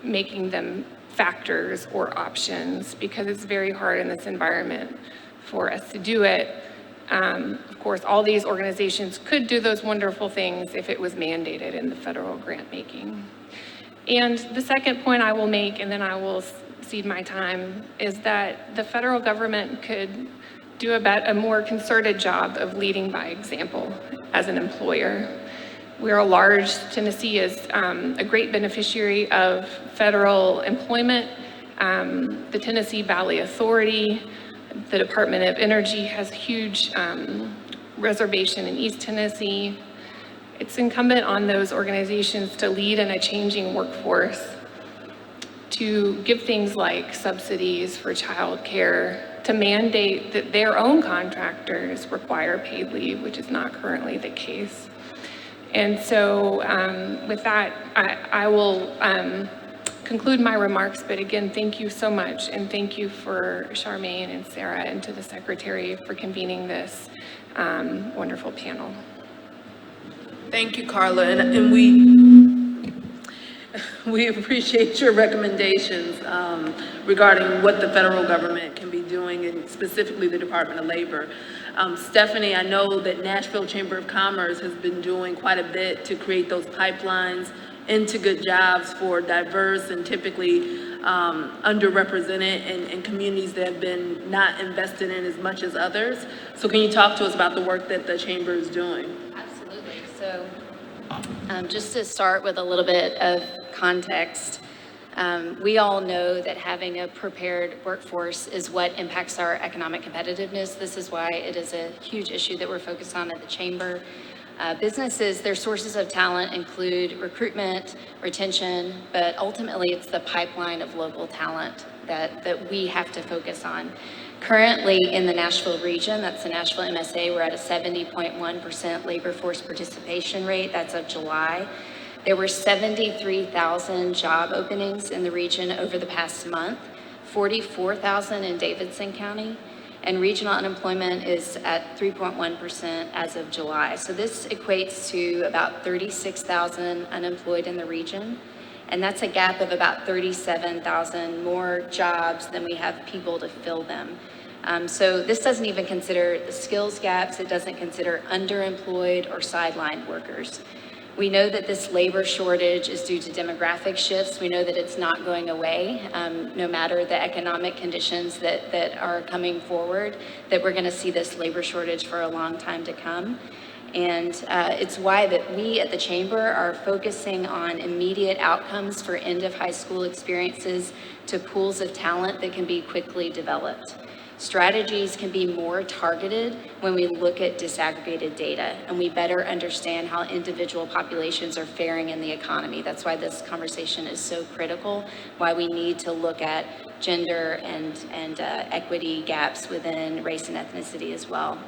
making them factors or options, because it's very hard in this environment for us to do it. Of course, all these organizations could do those wonderful things if it was mandated in the federal grant making. And the second point I will make, and then I will cede my time, is that the federal government could do a more concerted job of leading by example as an employer. We're large. Tennessee is a great beneficiary of federal employment. The Tennessee Valley Authority, the Department of Energy has huge reservation in East Tennessee. It's incumbent on those organizations to lead in a changing workforce, to give things like subsidies for childcare, to mandate that their own contractors require paid leave, which is not currently the case. And so with that, I will conclude my remarks, but again, thank you so much, and thank you for Charmaine and Sarah and to the Secretary for convening this wonderful panel. Thank you, Carla, and we appreciate your recommendations regarding what the federal government can be doing, and specifically the Department of Labor. Stephanie, I know that Nashville Chamber of Commerce has been doing quite a bit to create those pipelines into good jobs for diverse and typically underrepresented and communities that have been not invested in as much as others. So can you talk to us about the work that the Chamber is doing? Absolutely. So just to start with a little bit of context, we all know that having a prepared workforce is what impacts our economic competitiveness. This is why it is a huge issue that we're focused on at the Chamber. Businesses, their sources of talent include recruitment, retention, but ultimately it's the pipeline of local talent that we have to focus on. Currently in the Nashville region, that's the Nashville MSA, we're at a 70.1% labor force participation rate. That's of July. There were 73,000 job openings in the region over the past month, 44,000 in Davidson County, and regional unemployment is at 3.1% as of July. So this equates to about 36,000 unemployed in the region, and that's a gap of about 37,000 more jobs than we have people to fill them. So this doesn't even consider the skills gaps. It doesn't consider underemployed or sidelined workers. We know that this labor shortage is due to demographic shifts. We know that it's not going away, no matter the economic conditions that are coming forward, that we're going to see this labor shortage for a long time to come. And it's why that we at the Chamber are focusing on immediate outcomes for end of high school experiences to pools of talent that can be quickly developed. Strategies can be more targeted when we look at disaggregated data and we better understand how individual populations are faring in the economy. That's why this conversation is so critical, why we need to look at gender and equity gaps within race and ethnicity as well.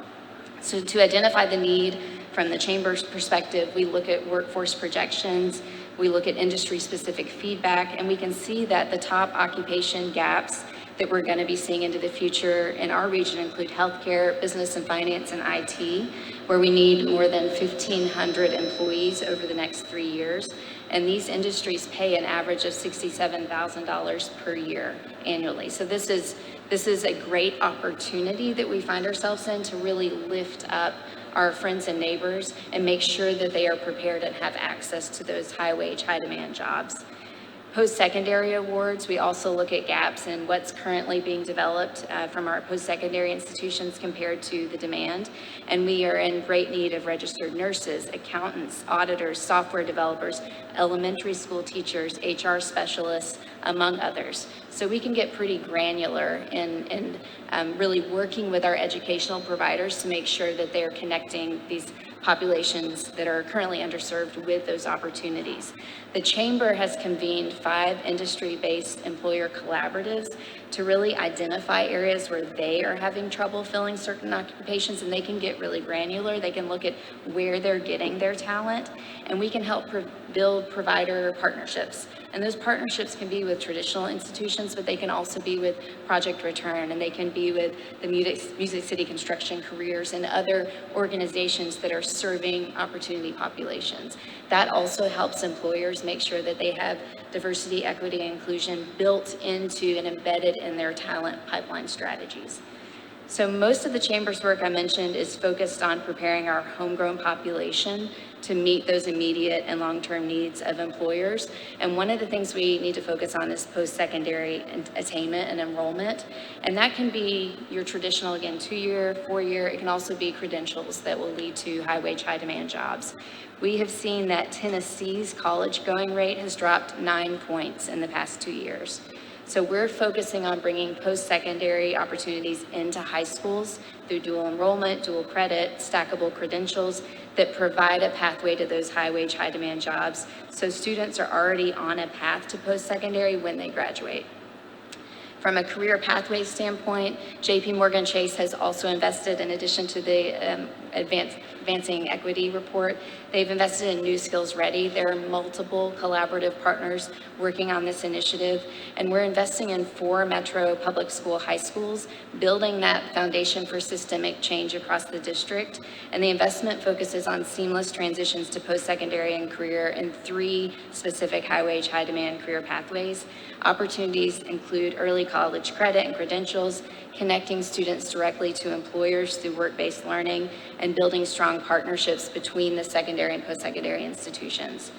So to identify the need from the Chamber's perspective, we look at workforce projections, we look at industry-specific feedback, and we can see that the top occupation gaps that we're going to be seeing into the future in our region include healthcare, business and finance, and IT, where we need more than 1,500 employees over the next 3 years. And these industries pay an average of $67,000 per year annually. So this is a great opportunity that we find ourselves in to really lift up our friends and neighbors and make sure that they are prepared and have access to those high wage, high demand jobs. post-secondary awards, we also look at gaps in what's currently being developed from our post-secondary institutions compared to the demand. And we are in great need of registered nurses, accountants, auditors, software developers, elementary school teachers, HR specialists, among others. So we can get pretty granular in really working with our educational providers to make sure that they're connecting these populations that are currently underserved with those opportunities. The Chamber has convened 5 industry-based employer collaboratives to really identify areas where they are having trouble filling certain occupations, and they can get really granular. They can look at where they're getting their talent, and we can help build provider partnerships. And those partnerships can be with traditional institutions, but they can also be with Project Return, and they can be with the Music City Construction Careers and other organizations that are serving opportunity populations. That also helps employers make sure that they have diversity, equity, and inclusion built into and embedded in their talent pipeline strategies. So most of the Chamber's work I mentioned is focused on preparing our homegrown population to meet those immediate and long-term needs of employers. And one of the things we need to focus on is post-secondary attainment and enrollment. And that can be your traditional, again, 2-year, 4-year. It can also be credentials that will lead to high-wage, high-demand jobs. We have seen that Tennessee's college going rate has dropped 9 points in the past 2 years. So we're focusing on bringing post-secondary opportunities into high schools through dual enrollment, dual credit, stackable credentials that provide a pathway to those high-wage, high-demand jobs. So students are already on a path to post-secondary when they graduate. From a career pathway standpoint, JP Morgan Chase has also invested, in addition to the Advancing Equity report, they've invested in New Skills Ready. There are multiple collaborative partners working on this initiative, and we're investing in 4 metro public school high schools, building that foundation for systemic change across the district. And the investment focuses on seamless transitions to post-secondary and career in 3 specific high-wage, high-demand career pathways. Opportunities include early college credit and credentials, connecting students directly to employers through work-based learning, and building strong partnerships between the secondary and post-secondary institutions.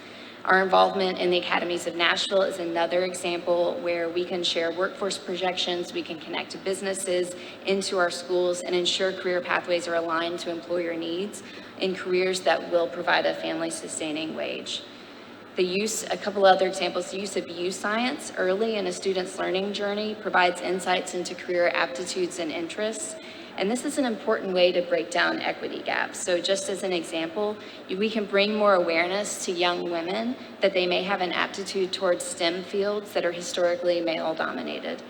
Our involvement in the Academies of Nashville is another example where we can share workforce projections, we can connect businesses into our schools and ensure career pathways are aligned to employer needs in careers that will provide a family-sustaining wage. A couple other examples, the use of U-Science early in a student's learning journey provides insights into career aptitudes and interests. And this is an important way to break down equity gaps. So just as an example, we can bring more awareness to young women that they may have an aptitude towards STEM fields that are historically male-dominated.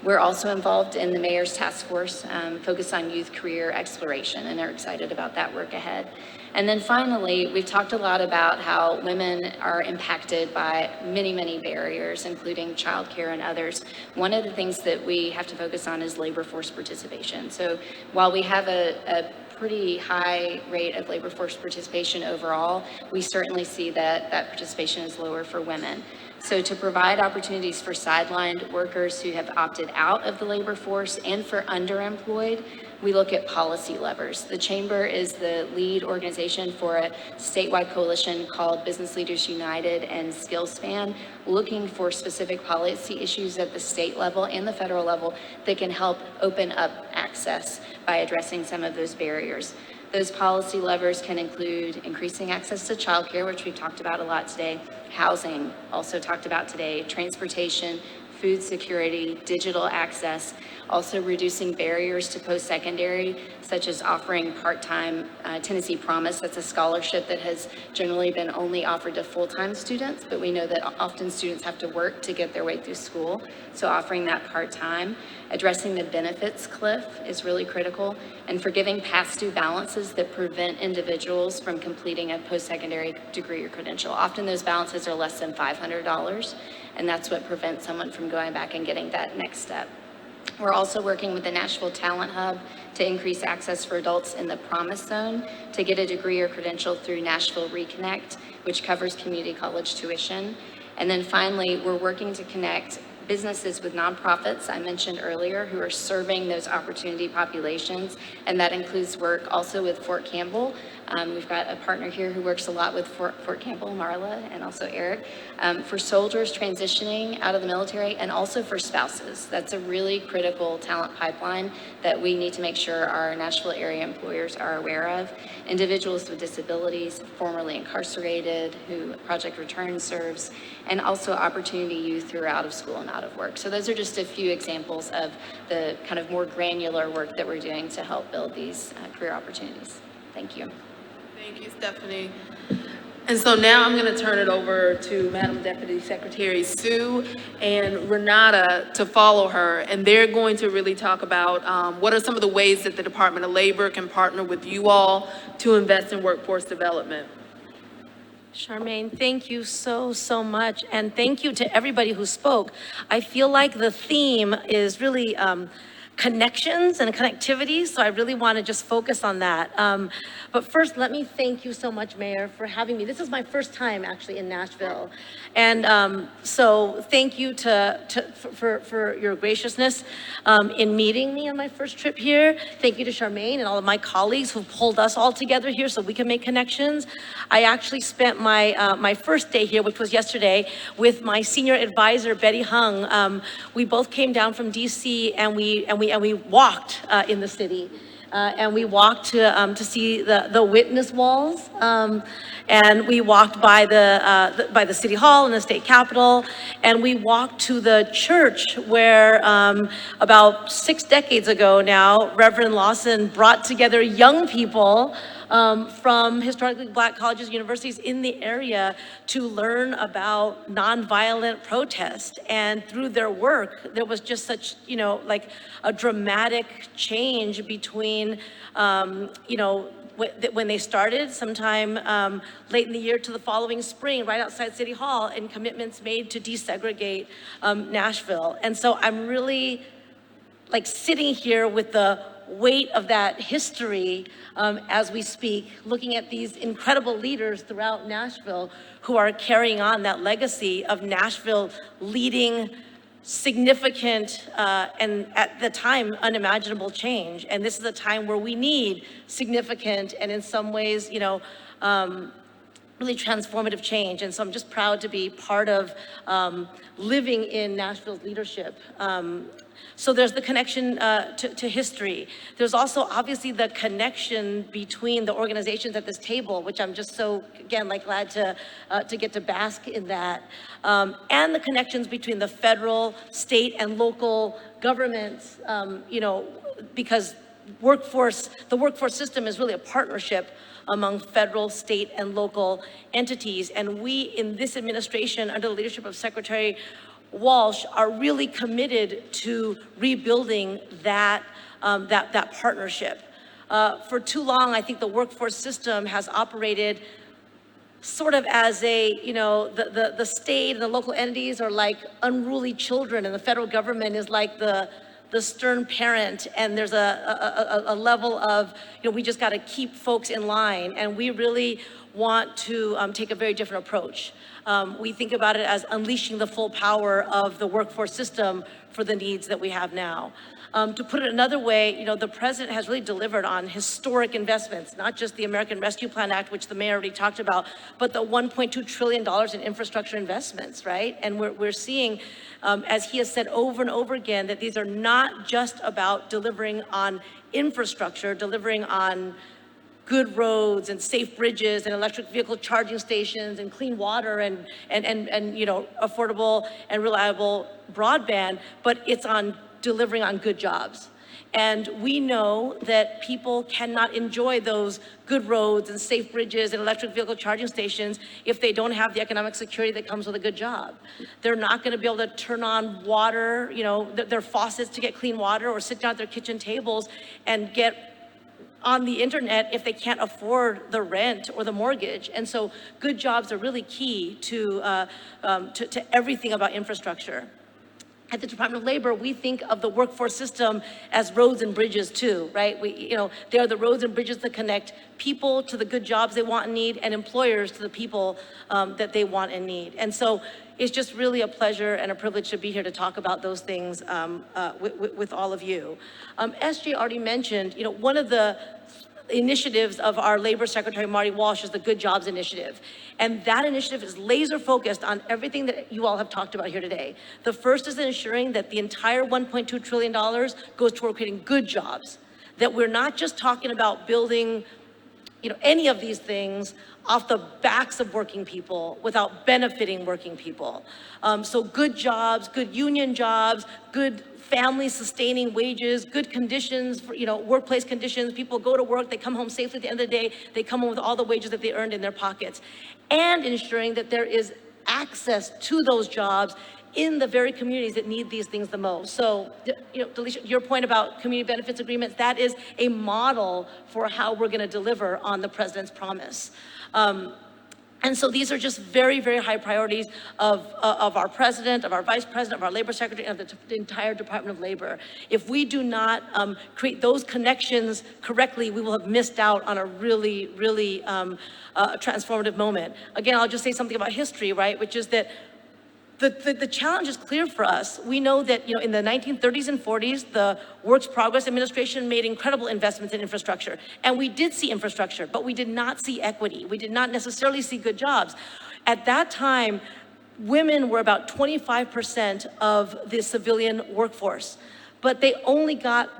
We're also involved in the Mayor's Task Force focused on youth career exploration, and are excited about that work ahead. And then finally, we've talked a lot about how women are impacted by many, many barriers, including childcare and others. One of the things that we have to focus on is labor force participation. So while we have a pretty high rate of labor force participation overall, we certainly see that participation is lower for women. So to provide opportunities for sidelined workers who have opted out of the labor force and for underemployed, we look at policy levers. The Chamber is the lead organization for a statewide coalition called Business Leaders United and SkillSpan, looking for specific policy issues at the state level and the federal level that can help open up access by addressing some of those barriers. Those policy levers can include increasing access to childcare, which we've talked about a lot today, housing, also talked about today, transportation, food security, digital access, also reducing barriers to post-secondary, such as offering part-time Tennessee Promise. That's a scholarship that has generally been only offered to full-time students, but we know that often students have to work to get their way through school. So offering that part-time, addressing the benefits cliff is really critical, and forgiving past due balances that prevent individuals from completing a post-secondary degree or credential. Often those balances are less than $500, and that's what prevents someone from going back and getting that next step. We're also working with the Nashville Talent Hub to increase access for adults in the Promise Zone to get a degree or credential through Nashville Reconnect, which covers community college tuition. And then finally, we're working to connect businesses with nonprofits I mentioned earlier who are serving those opportunity populations, and that includes work also with Fort Campbell. We've got a partner here who works a lot with Fort Campbell, Marla, and also Eric, for soldiers transitioning out of the military, and also for spouses. That's a really critical talent pipeline that we need to make sure our Nashville area employers are aware of. Individuals with disabilities, formerly incarcerated, who Project Return serves, and also opportunity youth who are out of school and out of work. So those are just a few examples of the kind of more granular work that we're doing to help build these career opportunities. Thank you. Thank you, Stephanie. And so now I'm going to turn it over to Madam Deputy Secretary Sue and Renata to follow her, and they're going to really talk about what are some of the ways that the Department of Labor can partner with you all to invest in workforce development. Charmaine, thank you so much, and thank you to everybody who spoke. I feel like the theme is really connections and connectivity, so I really want to just focus on that. But first, let me thank you so much, Mayor, for having me. This is my first time actually in Nashville, and so thank you for your graciousness in meeting me on my first trip here. Thank you to Charmaine and all of my colleagues who pulled us all together here so we can make connections. I actually spent my first day here, which was yesterday, with my senior advisor Betty Hung. We both came down from DC, and we walked in the city. And we walked to see the witness walls, and we walked by the city hall and the state capitol, and we walked to the church where about 6 decades ago now, Reverend Lawson brought together young people from historically Black colleges and universities in the area to learn about nonviolent protest. And through their work, there was just such, like a dramatic change between, when they started sometime late in the year to the following spring, right outside City Hall, and commitments made to desegregate Nashville. And so I'm really like sitting here with the weight of that history as we speak, looking at these incredible leaders throughout Nashville who are carrying on that legacy of Nashville leading significant and at the time unimaginable change. And this is a time where we need significant and in some ways, really transformative change. And so I'm just proud to be part of living in Nashville's leadership. So there's the connection to history. There's also obviously the connection between the organizations at this table, which I'm just so, again, like glad to get to bask in that. And the connections between the federal, state, and local governments, because the workforce system is really a partnership among federal, state, and local entities. And we in this administration, under the leadership of Secretary Walsh, are really committed to rebuilding that partnership. For too long, I think the workforce system has operated sort of as a, the state and the local entities are like unruly children, and the federal government is like the stern parent, and there's a level of, we just got to keep folks in line, and we really want to take a very different approach. We think about it as unleashing the full power of the workforce system for the needs that we have now. To put it another way, the president has really delivered on historic investments, not just the American Rescue Plan Act, which the mayor already talked about, but the $1.2 trillion in infrastructure investments, right? And we're seeing, as he has said over and over again, that these are not just about delivering on infrastructure, delivering on good roads and safe bridges and electric vehicle charging stations and clean water and affordable and reliable broadband, but it's on delivering on good jobs. And we know that people cannot enjoy those good roads and safe bridges and electric vehicle charging stations if they don't have the economic security that comes with a good job. They're not going to be able to turn on water, their faucets to get clean water, or sit down at their kitchen tables and get on the internet if they can't afford the rent or the mortgage. And so good jobs are really key to everything about infrastructure. at the Department of Labor, we think of the workforce system as roads and bridges too, right? They are the roads and bridges that connect people to the good jobs they want and need, and employers to the people that they want and need. And so it's just really a pleasure and a privilege to be here to talk about those things with all of you. SJ already mentioned, one of the initiatives of our Labor Secretary, Marty Walsh, is the Good Jobs Initiative. And that initiative is laser focused on everything that you all have talked about here today. The first is ensuring that the entire $1.2 trillion goes toward creating good jobs, that we're not just talking about building any of these things off the backs of working people without benefiting working people. So good jobs, good union jobs, good family sustaining wages, good conditions, for, workplace conditions. People go to work, they come home safely at the end of the day, they come home with all the wages that they earned in their pockets. And ensuring that there is access to those jobs in the very communities that need these things the most. So, Delisha, your point about community benefits agreements, that is a model for how we're gonna deliver on the president's promise. And so these are just very, very high priorities of our president, of our vice president, of our labor secretary, and of the entire Department of Labor. If we do not create those connections correctly, we will have missed out on a really, really transformative moment. Again, I'll just say something about history, right? Which is that the challenge is clear for us. We know that, in the 1930s and 40s, the Works Progress Administration made incredible investments in infrastructure. And we did see infrastructure, but we did not see equity. We did not necessarily see good jobs. At that time, women were about 25% of the civilian workforce, but they only got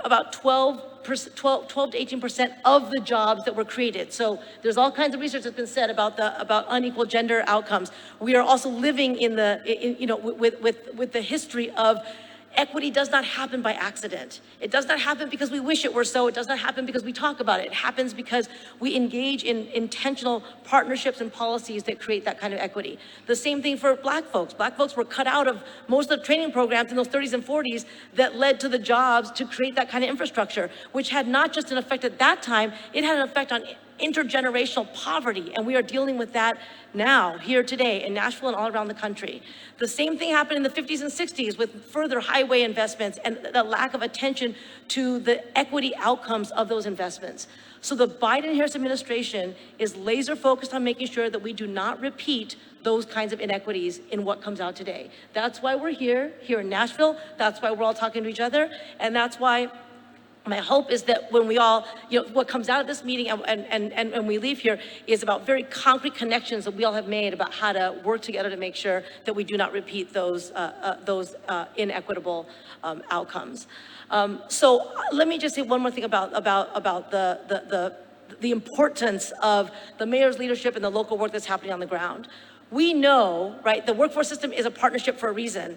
about 12 to 18% of the jobs that were created. So there's all kinds of research that's been said about unequal gender outcomes. We are also living with the history of equity does not happen by accident. It does not happen because we wish it were so. It does not happen because we talk about it. It happens because we engage in intentional partnerships and policies that create that kind of equity. The same thing for Black folks. Black folks were cut out of most of the training programs in those 30s and 40s that led to the jobs to create that kind of infrastructure, which had not just an effect at that time, it had an effect on intergenerational poverty, and we are dealing with that now, here today, in Nashville and all around the country. The same thing happened in the 50s and 60s with further highway investments and the lack of attention to the equity outcomes of those investments. So the Biden-Harris administration is laser focused on making sure that we do not repeat those kinds of inequities in what comes out today. That's why we're here in Nashville. That's why we're all talking to each other, and that's why my hope is that when we all, what comes out of this meeting and we leave here is about very concrete connections that we all have made about how to work together to make sure that we do not repeat those inequitable outcomes. So let me just say one more thing about the importance of the mayor's leadership and the local work that's happening on the ground. We know, right, the workforce system is a partnership for a reason.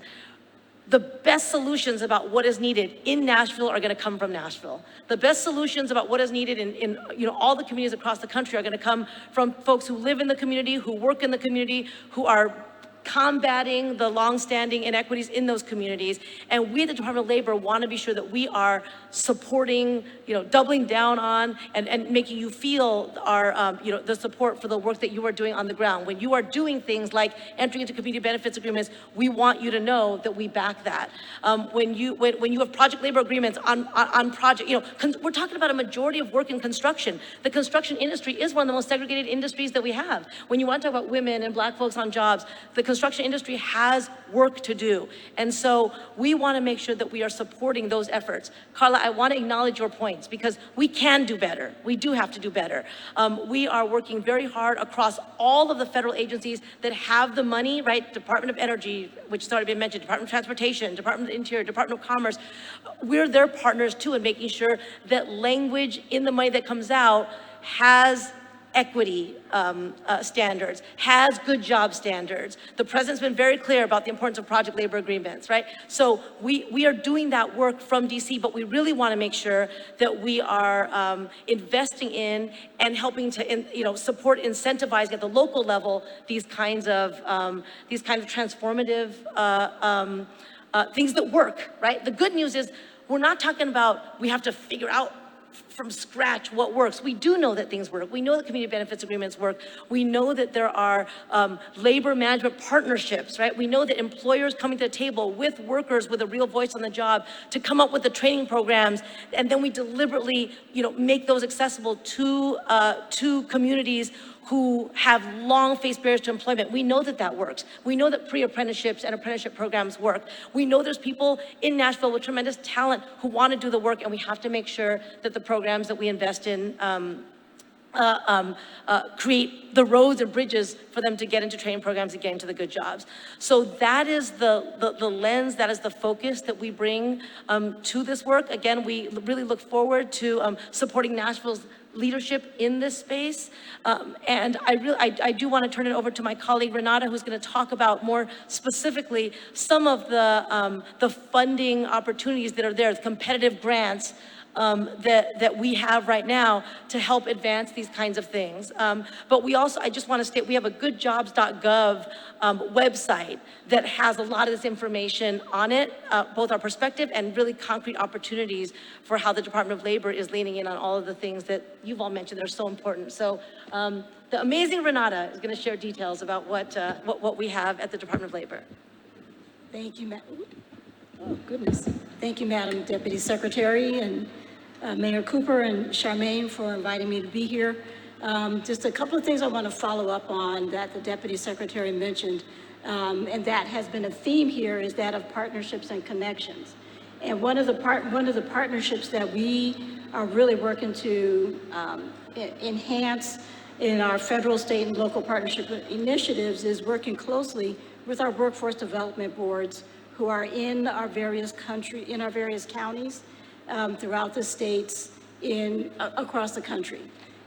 The best solutions about what is needed in Nashville are going to come from Nashville. The best solutions about what is needed in all the communities across the country are going to come from folks who live in the community, who work in the community, who are combating the longstanding inequities in those communities. And we at the Department of Labor want to be sure that we are supporting, doubling down on and making you feel our, the support for the work that you are doing on the ground. When you are doing things like entering into community benefits agreements, we want you to know that we back that. When you have project labor agreements on project, we're talking about a majority of work in construction. The construction industry is one of the most segregated industries that we have. When you want to talk about women and Black folks on jobs, the construction industry has work to do. And so we want to make sure that we are supporting those efforts. Carla, I want to acknowledge your points because we can do better. We do have to do better. We are working very hard across all of the federal agencies that have the money, right? Department of Energy, which has already been mentioned, Department of Transportation, Department of Interior, Department of Commerce. We're their partners too in making sure that language in the money that comes out has equity standards, has good job standards. The president's been very clear about the importance of project labor agreements, right? So we are doing that work from DC, but we really want to make sure that we are investing in and helping to support, incentivize at the local level these kinds of transformative things that work, right? The good news is we're not talking about we have to figure out from scratch what works. We do know that things work. We know that community benefits agreements work. We know that there are labor management partnerships, right? We know that employers coming to the table with workers with a real voice on the job to come up with the training programs, and then we deliberately, make those accessible to communities who have long faced barriers to employment. We know that that works. We know that pre-apprenticeships and apprenticeship programs work. We know there's people in Nashville with tremendous talent who want to do the work, and we have to make sure that the programs that we invest in create the roads and bridges for them to get into training programs and get into the good jobs. So that is the lens, that is the focus that we bring to this work. Again, we really look forward to supporting Nashville's leadership in this space. And I do want to turn it over to my colleague Renata, who's going to talk about more specifically some of the funding opportunities that are there, the competitive grants that we have right now to help advance these kinds of things. But we also, I just want to state, we have a goodjobs.gov website that has a lot of this information on it, both our perspective and really concrete opportunities for how the Department of Labor is leaning in on all of the things that you've all mentioned that are so important. So the amazing Renata is going to share details about what we have at the Department of Labor. Thank you, oh goodness. Thank you, Madam Deputy Secretary, and Mayor Cooper and Charmaine for inviting me to be here. Just a couple of things I want to follow up on that the Deputy Secretary mentioned, and that has been a theme here, is that of partnerships and connections. And one of the partnerships that we are really working to enhance in our federal, state, and local partnership initiatives is working closely with our workforce development boards who are in our various counties throughout the states across the country.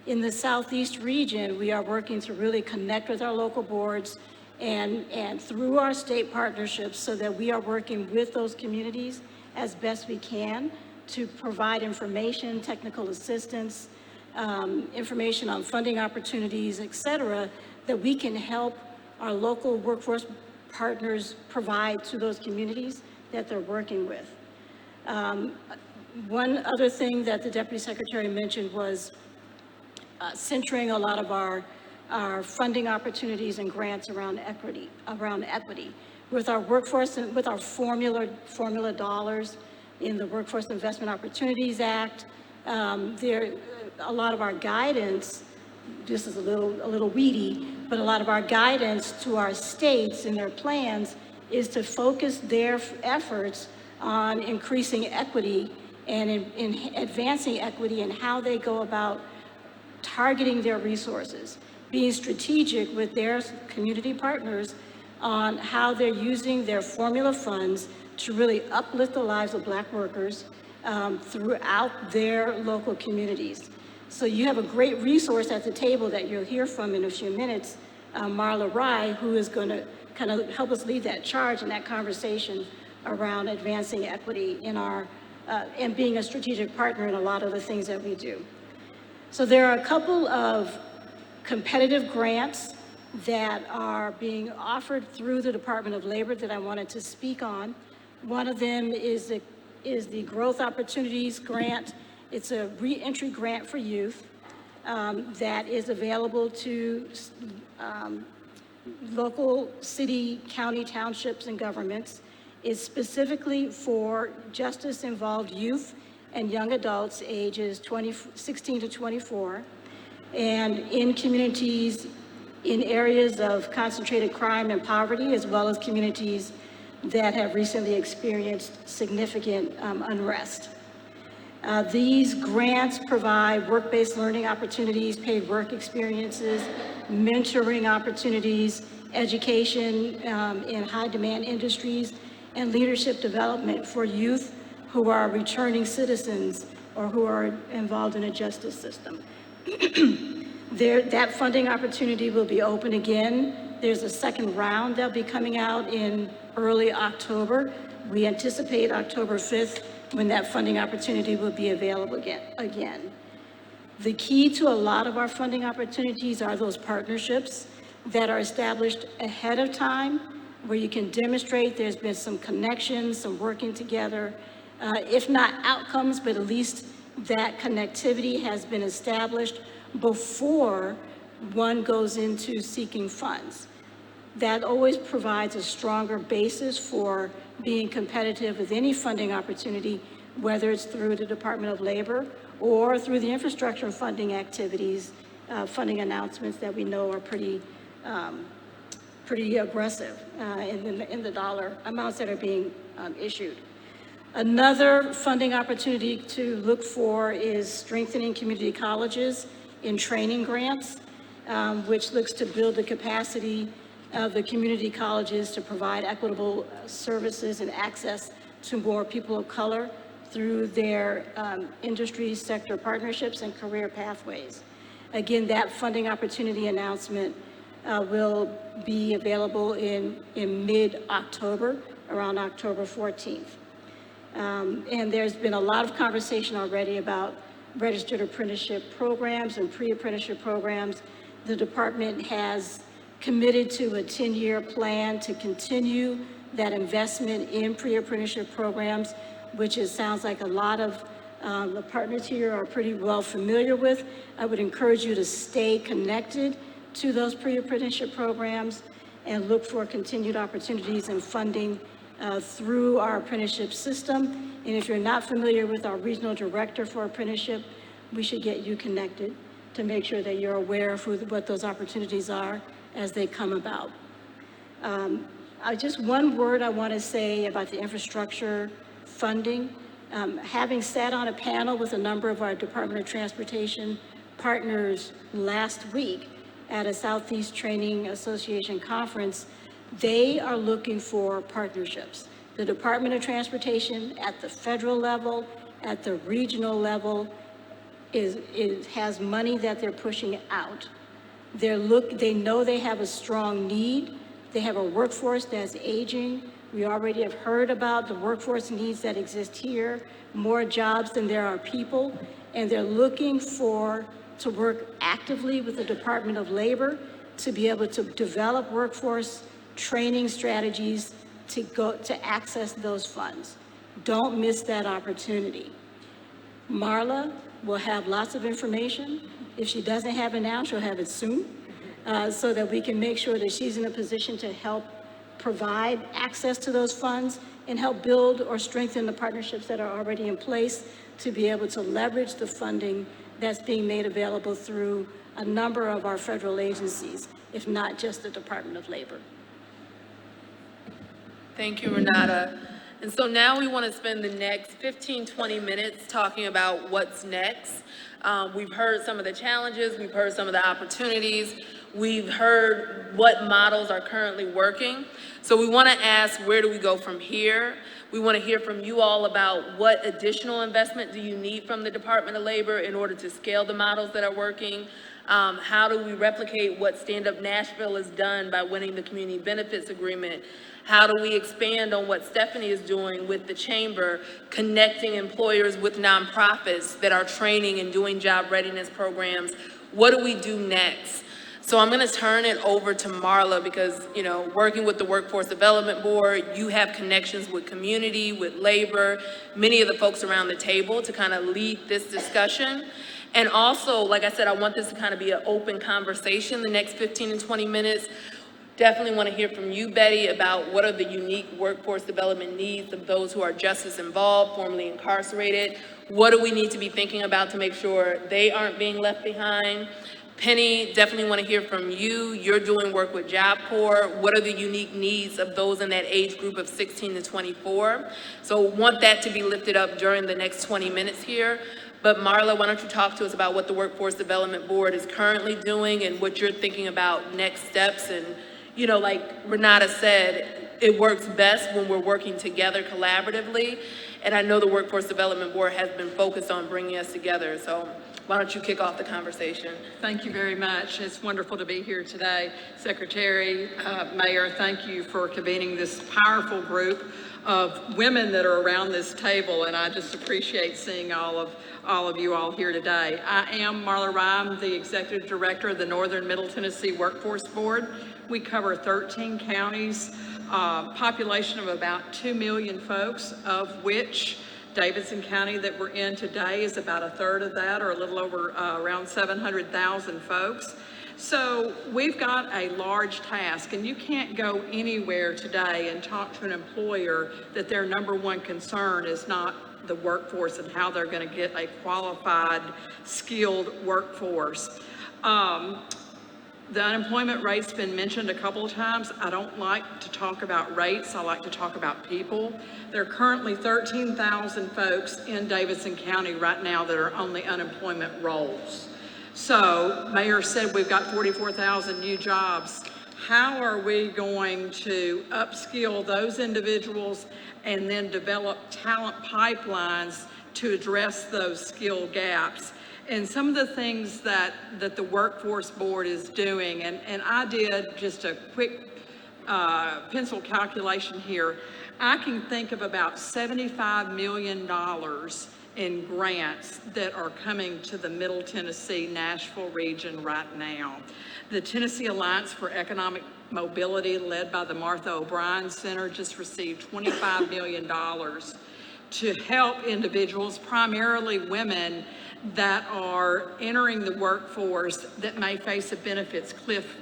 In the Southeast region, we are working to really connect with our local boards and through our state partnerships so that we are working with those communities as best we can to provide information, technical assistance, information on funding opportunities, et cetera, that we can help our local workforce partners provide to those communities that they're working with. One other thing that the Deputy Secretary mentioned was centering a lot of our funding opportunities and grants around equity. With our workforce and with our formula dollars in the Workforce Investment Opportunities Act, a lot of our guidance, this is a little weedy, but a lot of our guidance to our states in their plans is to focus their efforts on increasing equity and in advancing equity and how they go about targeting their resources, being strategic with their community partners on how they're using their formula funds to really uplift the lives of Black workers throughout their local communities. So you have a great resource at the table that you'll hear from in a few minutes, Marla Rye, who is going to kind of help us lead that charge in that conversation around advancing equity in our, and being a strategic partner in a lot of the things that we do. So there are a couple of competitive grants that are being offered through the Department of Labor that I wanted to speak on. One of them is the Growth Opportunities Grant. It's a re-entry grant for youth that is available to local city, county, townships, and governments. It's specifically for justice-involved youth and young adults ages 16 to 24, and in communities in areas of concentrated crime and poverty, as well as communities that have recently experienced significant unrest. These grants provide work-based learning opportunities, paid work experiences, mentoring opportunities, education in high-demand industries, and leadership development for youth who are returning citizens or who are involved in a justice system. That funding opportunity will be open again. There's a second round that'll be coming out in early October. We anticipate October 5th when that funding opportunity will be available again. The key to a lot of our funding opportunities are those partnerships that are established ahead of time, where you can demonstrate there's been some connections, some working together, if not outcomes, but at least that connectivity has been established before one goes into seeking funds. That always provides a stronger basis for being competitive with any funding opportunity, whether it's through the Department of Labor or through the infrastructure funding activities, funding announcements that we know are pretty aggressive in the dollar amounts that are being issued. Another funding opportunity to look for is strengthening community colleges in training grants, which looks to build the capacity of the community colleges to provide equitable services and access to more people of color through their industry sector partnerships and career pathways. Again, that funding opportunity announcement will be available in mid-October, around October 14th. And there's been a lot of conversation already about registered apprenticeship programs and pre-apprenticeship programs. The department has committed to a 10-year plan to continue that investment in pre-apprenticeship programs, which sounds like a lot of the partners here are pretty well familiar with. I would encourage you to stay connected to those pre-apprenticeship programs and look for continued opportunities and funding through our apprenticeship system. And if you're not familiar with our regional director for apprenticeship, we should get you connected to make sure that you're aware of what those opportunities are as they come about. Just one word I want to say about the infrastructure funding. Having sat on a panel with a number of our Department of Transportation partners last week at a Southeast Training Association conference, they are looking for partnerships. The Department of Transportation at the federal level, at the regional level, has money that they're pushing out. They know they have a strong need. They have a workforce that's aging. We already have heard about the workforce needs that exist here, more jobs than there are people, and they're looking to work actively with the Department of Labor to be able to develop workforce training strategies to access those funds. Don't miss that opportunity. Marla will have lots of information. If she doesn't have it now, she'll have it soon, so that we can make sure that she's in a position to help provide access to those funds and help build or strengthen the partnerships that are already in place to be able to leverage the funding that's being made available through a number of our federal agencies, if not just the Department of Labor. Thank you, Renata. And so now we want to spend the next 15, 20 minutes talking about what's next. We've heard some of the challenges, we've heard some of the opportunities, we've heard what models are currently working. So we want to ask, where do we go from here? We want to hear from you all about what additional investment do you need from the Department of Labor in order to scale the models that are working? How do we replicate what Stand Up Nashville has done by winning the community benefits agreement? How do we expand on what Stephanie is doing with the chamber, connecting employers with nonprofits that are training and doing job readiness programs? What do we do next? So I'm going to turn it over to Marla because, working with the Workforce Development Board, you have connections with community, with labor, many of the folks around the table to kind of lead this discussion. And also, like I said, I want this to kind of be an open conversation the next 15 and 20 minutes. Definitely want to hear from you, Betty, about what are the unique workforce development needs of those who are justice involved, formerly incarcerated. What do we need to be thinking about to make sure they aren't being left behind? Penny, definitely want to hear from you. You're doing work with Job Corps. What are the unique needs of those in that age group of 16 to 24? So want that to be lifted up during the next 20 minutes here. But Marla, why don't you talk to us about what the Workforce Development Board is currently doing and what you're thinking about next steps. And, like Renata said, it works best when we're working together collaboratively. And I know the Workforce Development Board has been focused on bringing us together. So why don't you kick off the conversation? Thank you very much. It's wonderful to be here today. Secretary, Mayor, thank you for convening this powerful group of women that are around this table, and I just appreciate seeing all of you all here today. I am Marla Rime, the Executive Director of the Northern Middle Tennessee Workforce Board. We cover 13 counties, population of about 2 million folks, of which Davidson County that we're in today is about a third of that, or a little over around 700,000 folks. So we've got a large task, and you can't go anywhere today and talk to an employer that their number one concern is not the workforce and how they're going to get a qualified, skilled workforce. The unemployment rate's been mentioned a couple of times. I don't like to talk about rates. I like to talk about people. There are currently 13,000 folks in Davidson County right now that are on the unemployment rolls. So, Mayor said we've got 44,000 new jobs. How are we going to upskill those individuals and then develop talent pipelines to address those skill gaps? And some of the things that the Workforce Board is doing, and I did just a quick pencil calculation here, I can think of about $75 million in grants that are coming to the Middle Tennessee, Nashville region right now. The Tennessee Alliance for Economic Mobility, led by the Martha O'Brien Center, just received $25 million to help individuals, primarily women, that are entering the workforce that may face a benefits cliff.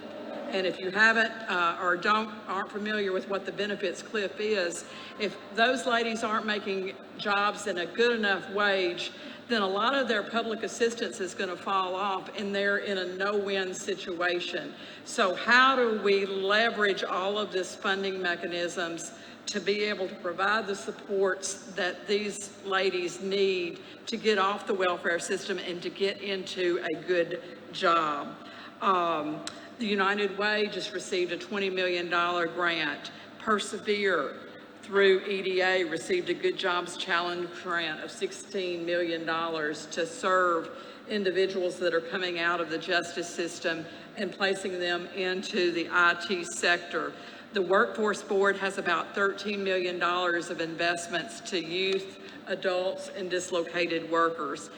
And if you haven't or aren't familiar with what the benefits cliff is, if those ladies aren't making jobs in a good enough wage, then a lot of their public assistance is going to fall off and they're in a no-win situation. So how do we leverage all of this funding mechanisms to be able to provide the supports that these ladies need to get off the welfare system and to get into a good job? The United Way just received a $20 million grant. Persevere through EDA received a Good Jobs Challenge grant of $16 million to serve individuals that are coming out of the justice system and placing them into the IT sector. The Workforce Board has about $13 million of investments to youth, adults, and dislocated workers.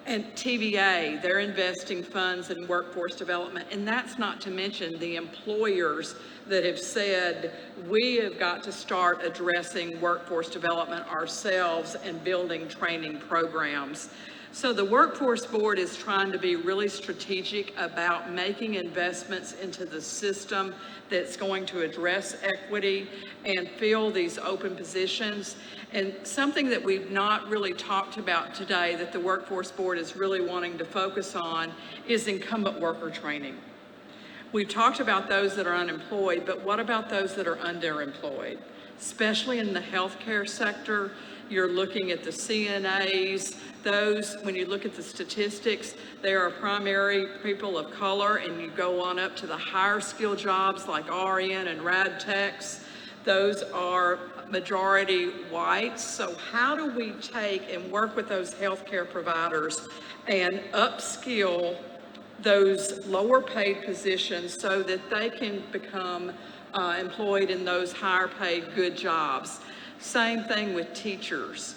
And TVA, they're investing funds in workforce development. And that's not to mention the employers that have said, we have got to start addressing workforce development ourselves and building training programs. So the Workforce Board is trying to be really strategic about making investments into the system that's going to address equity and fill these open positions. And something that we've not really talked about today that the Workforce Board is really wanting to focus on is incumbent worker training. We've talked about those that are unemployed, but what about those that are underemployed? Especially in the healthcare sector, you're looking at the CNAs, those, when you look at the statistics, they are primary people of color, and you go on up to the higher skill jobs like RN and rad techs. Those are majority white. So how do we take and work with those healthcare providers and upskill those lower paid positions so that they can become employed in those higher paid good jobs? Same thing with teachers.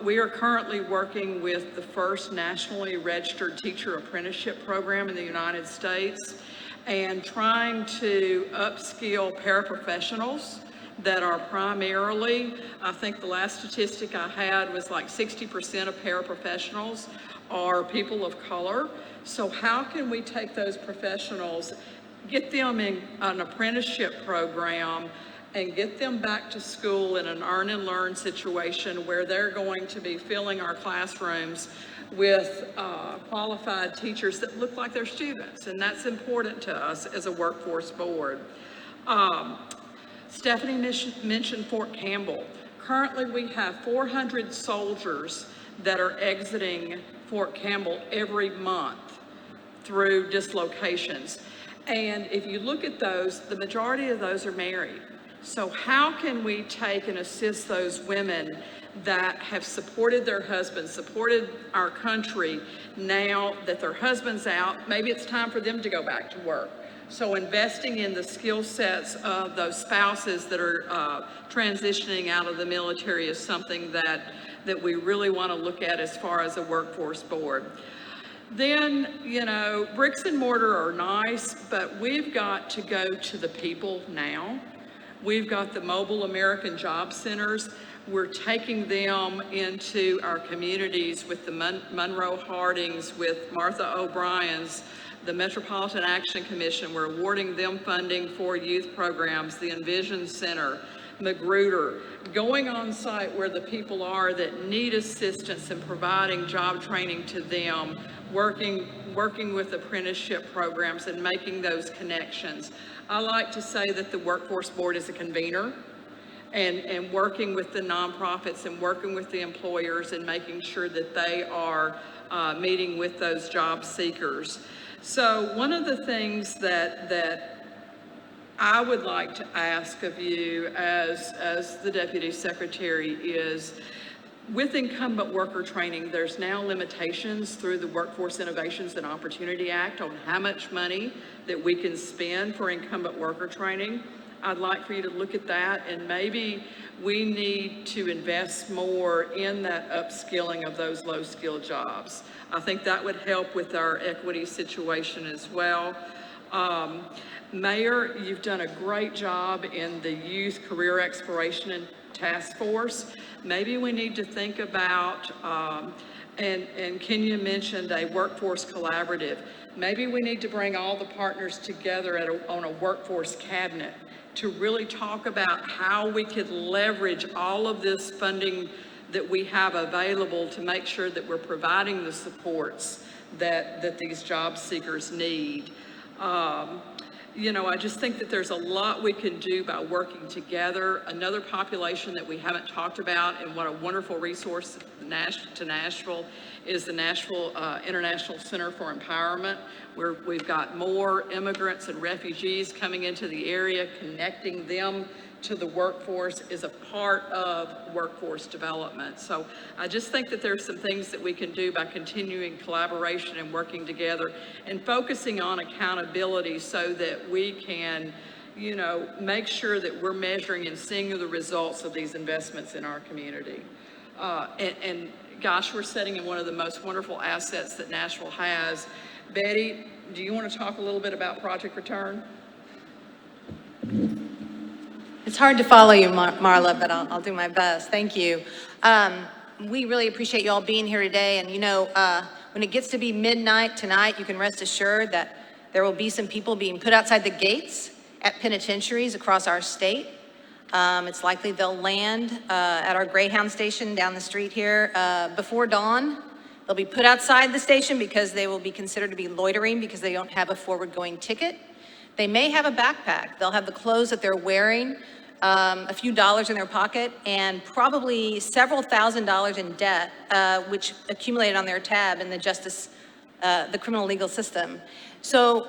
We are currently working with the first nationally registered teacher apprenticeship program in the United States and trying to upskill paraprofessionals that are primarily, I think the last statistic I had was like 60% of paraprofessionals are people of color. So how can we take those professionals, get them in an apprenticeship program, and get them back to school in an earn and learn situation where they're going to be filling our classrooms with qualified teachers that look like their students, and that's important to us as a Workforce Board. Stephanie mentioned Fort Campbell. Currently we have 400 soldiers that are exiting Fort Campbell every month through dislocations. And if you look at those, the majority of those are married. So how can we take and assist those women that have supported their husbands, supported our country, now that their husband's out, maybe it's time for them to go back to work. So investing in the skill sets of those spouses that are transitioning out of the military is something that we really want to look at as far as a Workforce Board. Then, you know, bricks and mortar are nice, but we've got to go to the people now. We've got the mobile American job centers. we're taking them into our communities with the Monroe Hardings, with Martha O'Brien's, the Metropolitan Action Commission. We're awarding them funding for youth programs, the Envision Center, Magruder, going on site where the people are that need assistance and providing job training to them, working with apprenticeship programs and making those connections. I like to say that the Workforce Board is a convener, and working with the nonprofits and working with the employers and making sure that they are meeting with those job seekers. So one of the things that I would like to ask of you as the Deputy Secretary is, with incumbent worker training, there's now limitations through the Workforce Innovations and Opportunity Act on how much money that we can spend for incumbent worker training. I'd like for you to look at that, and maybe we need to invest more in that upskilling of those low-skilled jobs. I think that would help with our equity situation as well. Mayor, you've done a great job in the Youth Career Exploration and Task Force. Maybe we need to think about, and Kenya mentioned a workforce collaborative. Maybe we need to bring all the partners together on a workforce cabinet to really talk about how we could leverage all of this funding that we have available to make sure that we're providing the supports that these job seekers need. You know, I just think that there's a lot we can do by working together. Another population that we haven't talked about, and what a wonderful resource to Nashville, is the Nashville International Center for Empowerment, where we've got more immigrants and refugees coming into the area. Connecting them to the workforce is a part of workforce development. So I just think that there's some things that we can do by continuing collaboration and working together and focusing on accountability so that we can, you know, make sure that we're measuring and seeing the results of these investments in our community. And gosh, we're sitting in one of the most wonderful assets that Nashville has. Betty, do you want to talk a little bit about Project Return? It's hard to follow you, Marla, but I'll do my best. Thank you. We really appreciate you all being here today. And you know, when it gets to be midnight tonight, you can rest assured that there will be some people being put outside the gates at penitentiaries across our state. It's likely they'll land at our Greyhound station down the street here before dawn. They'll be put outside the station because they will be considered to be loitering because they don't have a forward-going ticket. They may have a backpack. They'll have the clothes that they're wearing, a few dollars in their pocket, and probably several $1,000s in debt, which accumulated on their tab in the criminal legal system. So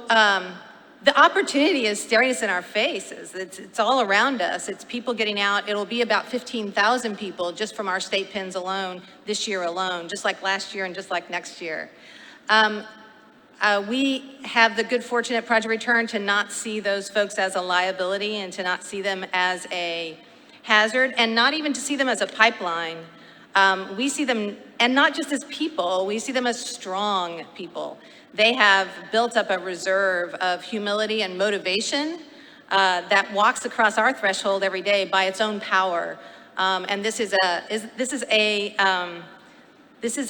the opportunity is staring us in our faces. It's all around us. It's people getting out. It'll be about 15,000 people just from our state pens alone, this year alone, just like last year and just like next year. We have the good fortune at Project Return to not see those folks as a liability and to not see them as a hazard and not even to see them as a pipeline. We see them, and not just as people, we see them as strong people. They have built up a reserve of humility and motivation that walks across our threshold every day by its own power. And this is a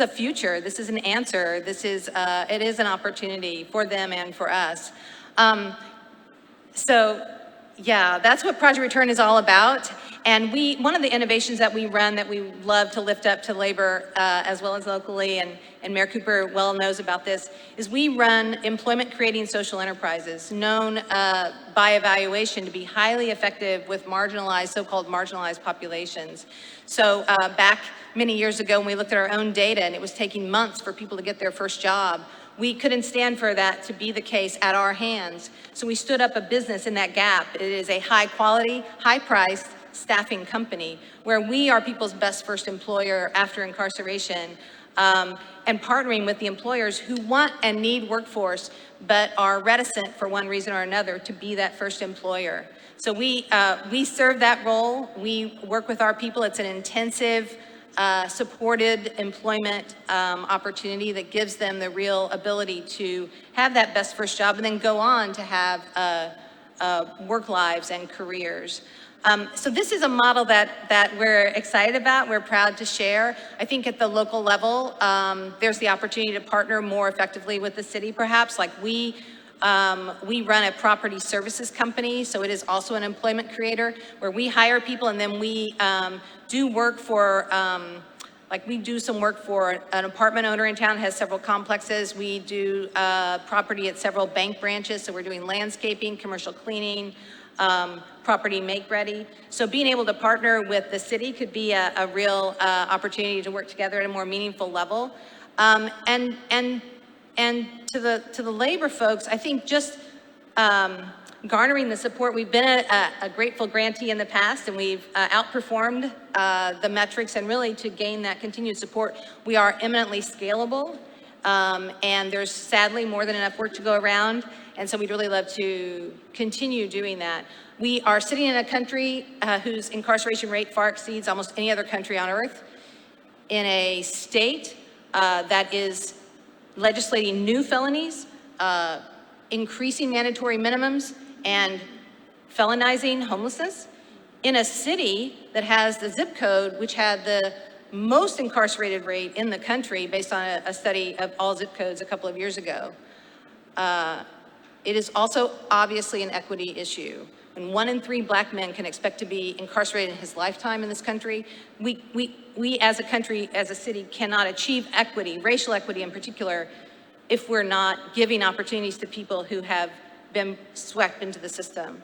future. This is an answer. It is an opportunity for them and for us. So yeah, that's what Project Return is all about. And one of the innovations that we run that we love to lift up to labor as well as locally, and Mayor Cooper well knows about this, is we run employment creating social enterprises known by evaluation to be highly effective with marginalized, so-called marginalized populations. So back many years ago when we looked at our own data and it was taking months for people to get their first job, we couldn't stand for that to be the case at our hands. So we stood up a business in that gap. It is a high quality, high priced staffing company where we are people's best first employer after incarceration, and partnering with the employers who want and need workforce but are reticent for one reason or another to be that first employer. So we serve that role. We work with our people. It's an intensive, supported employment opportunity that gives them the real ability to have that best first job and then go on to have work lives and careers. So this is a model that we're excited about, we're proud to share. I think at the local level, there's the opportunity to partner more effectively with the city perhaps. Like we run a property services company, so it is also an employment creator where we hire people and then we do work for, like we do some work for an apartment owner in town, has several complexes. We do property at several bank branches, so we're doing landscaping, commercial cleaning, property make-ready. So being able to partner with the city could be a real opportunity to work together at a more meaningful level. And to the labor folks, I think just garnering the support. We've been a grateful grantee in the past, and we've outperformed the metrics, and really to gain that continued support, we are eminently scalable, and there's sadly more than enough work to go around, and so we'd really love to continue doing that. We are sitting in a country whose incarceration rate far exceeds almost any other country on earth, in a state that is legislating new felonies, increasing mandatory minimums, and felonizing homelessness, in a city that has the zip code which had the most incarcerated rate in the country based on a study of all zip codes a couple of years ago. It is also obviously an equity issue. When 1 in 3 Black men can expect to be incarcerated in his lifetime in this country, we as a country, as a city, cannot achieve equity, racial equity in particular, if we're not giving opportunities to people who have been swept into the system.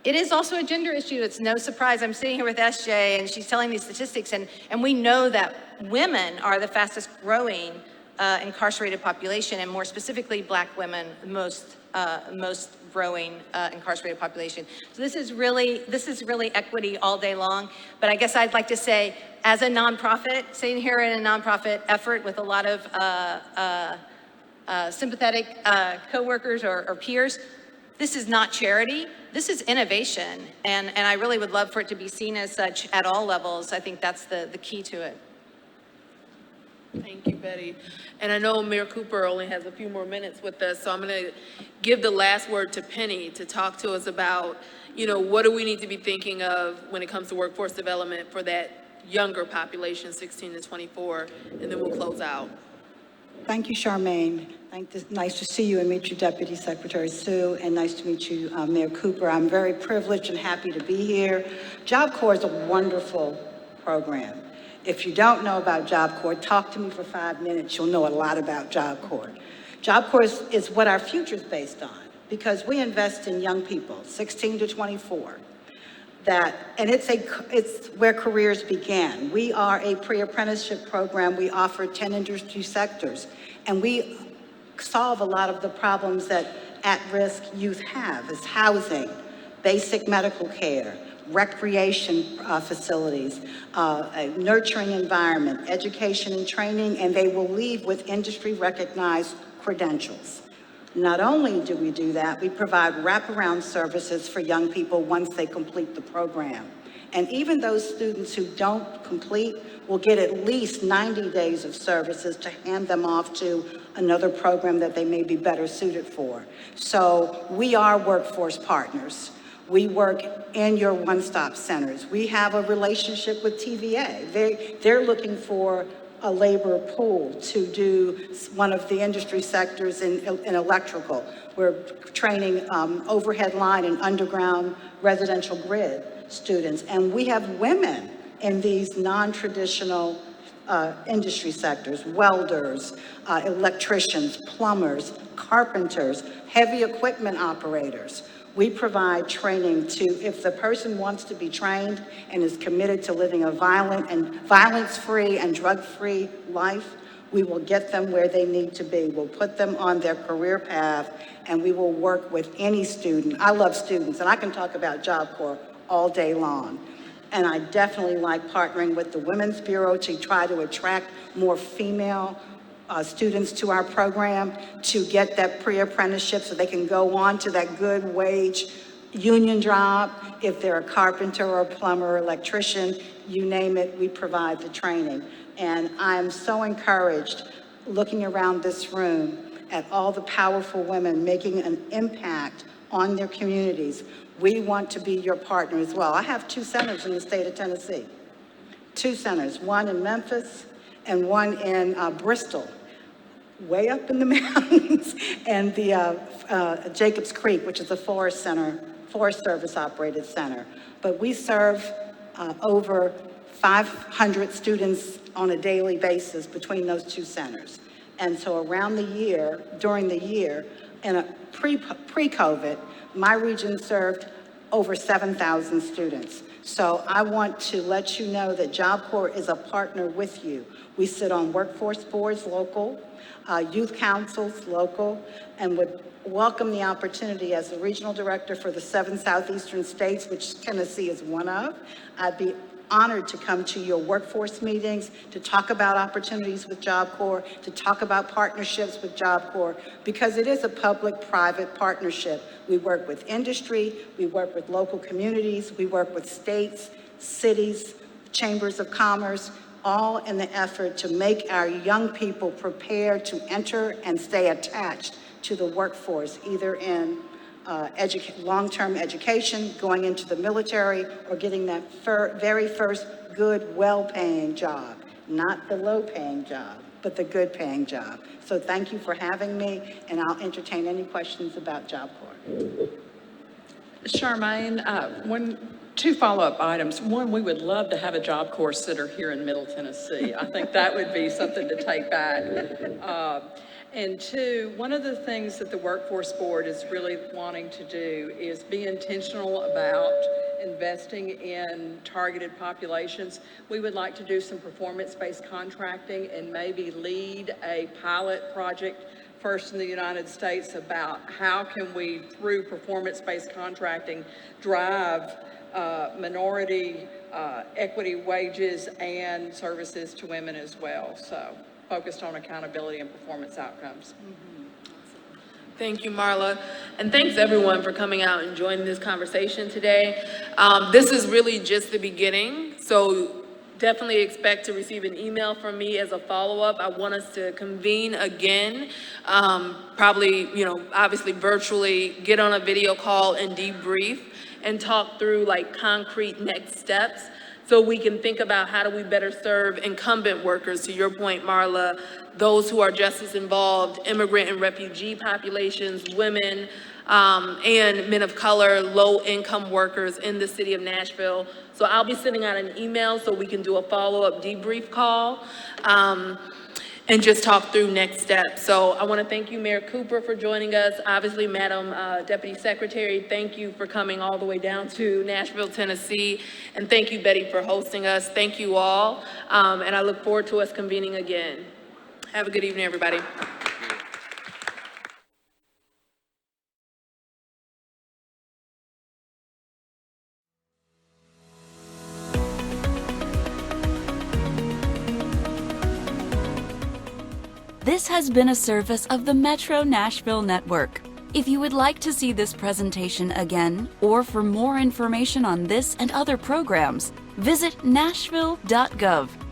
It is also a gender issue. It's no surprise. I'm sitting here with SJ, and she's telling these statistics, and we know that women are the fastest growing incarcerated population, and more specifically, Black women, most growing incarcerated population. So this is really equity all day long. But I guess I'd like to say, as a nonprofit, sitting here in a nonprofit effort with a lot of sympathetic coworkers or peers, this is not charity. This is innovation, and I really would love for it to be seen as such at all levels. I think that's the key to it. Thank you, Betty. And I know Mayor Cooper only has a few more minutes with us, so I'm going to give the last word to Penny to talk to us about, what do we need to be thinking of when it comes to workforce development for that younger population, 16 to 24, and then we'll close out. Thank you, Charmaine. Nice to see you and meet you, Deputy Secretary Sue, and nice to meet you, Mayor Cooper. I'm very privileged and happy to be here. Job Corps is a wonderful program. If you don't know about Job Corps, talk to me for 5 minutes. You'll know a lot about Job Corps. Job Corps is what our future is based on, because we invest in young people, 16 to 24. And it's where careers begin. We are a pre-apprenticeship program. We offer 10 industry sectors, and we solve a lot of the problems that at-risk youth have, is housing, basic medical care, recreation facilities, a nurturing environment, education and training, and they will leave with industry-recognized credentials. Not only do we do that, we provide wraparound services for young people once they complete the program. And even those students who don't complete will get at least 90 days of services to hand them off to another program that they may be better suited for. So we are workforce partners. We work in your one-stop centers. We have a relationship with TVA. They're looking for a labor pool to do one of the industry sectors in electrical. We're training overhead line and underground residential grid students. And we have women in these non-traditional industry sectors, welders, electricians, plumbers, carpenters, heavy equipment operators. We provide training to, if the person wants to be trained and is committed to living a violence-free and drug-free life, we will get them where they need to be. We'll put them on their career path, and we will work with any student. I love students, and I can talk about Job Corps all day long. And I definitely like partnering with the Women's Bureau to try to attract more female students to our program, to get that pre-apprenticeship so they can go on to that good wage union job. If they're a carpenter or a plumber or electrician, you name it, we provide the training. And I'm so encouraged looking around this room at all the powerful women making an impact on their communities. We want to be your partner as well. I have 2 centers in the state of Tennessee. 2 centers, one in Memphis and one in Bristol, way up in the mountains, and the Jacobs Creek, which is a Forest Service operated center. But we serve over 500 students on a daily basis between those 2 centers. And so around the year, during the year, in a pre-COVID, my region served over 7,000 students. So I want to let you know that Job Corps is a partner with you. We sit on workforce boards, local, youth councils, local, and would welcome the opportunity as the regional director for the 7 southeastern states, which Tennessee is one of. I'd be honored to come to your workforce meetings, to talk about opportunities with Job Corps, to talk about partnerships with Job Corps, because it is a public-private partnership. We work with industry, we work with local communities, we work with states, cities, chambers of commerce, all in the effort to make our young people prepared to enter and stay attached to the workforce, either in long-term education, going into the military, or getting that very first good, well-paying job. Not the low-paying job, but the good-paying job. So thank you for having me, and I'll entertain any questions about Job Corps. Charmaine, 2 follow-up items. One, we would love to have a Job Corps sitter here in Middle Tennessee. I think that would be something to take back. And 2, one of the things that the Workforce Board is really wanting to do is be intentional about investing in targeted populations. We would like to do some performance-based contracting and maybe lead a pilot project first in the United States about how can we, through performance-based contracting, drive minority equity wages and services to women as well. So focused on accountability and performance outcomes. Thank you, Marla. And thanks everyone for coming out and joining this conversation today. This is really just the beginning. So definitely expect to receive an email from me as a follow-up. I want us to convene again, probably, obviously virtually, get on a video call and debrief and talk through like concrete next steps, so we can think about how do we better serve incumbent workers, to your point, Marla, those who are just as involved, immigrant and refugee populations, women, and men of color, low-income workers in the city of Nashville. So I'll be sending out an email so we can do a follow-up debrief call and just talk through next steps. So I want to thank you, Mayor Cooper, for joining us. Obviously, Madam Deputy Secretary, thank you for coming all the way down to Nashville, Tennessee. And thank you, Betty, for hosting us. Thank you all. And I look forward to us convening again. Have a good evening, everybody. This has been a service of the Metro Nashville Network. If you would like to see this presentation again, or for more information on this and other programs, visit nashville.gov.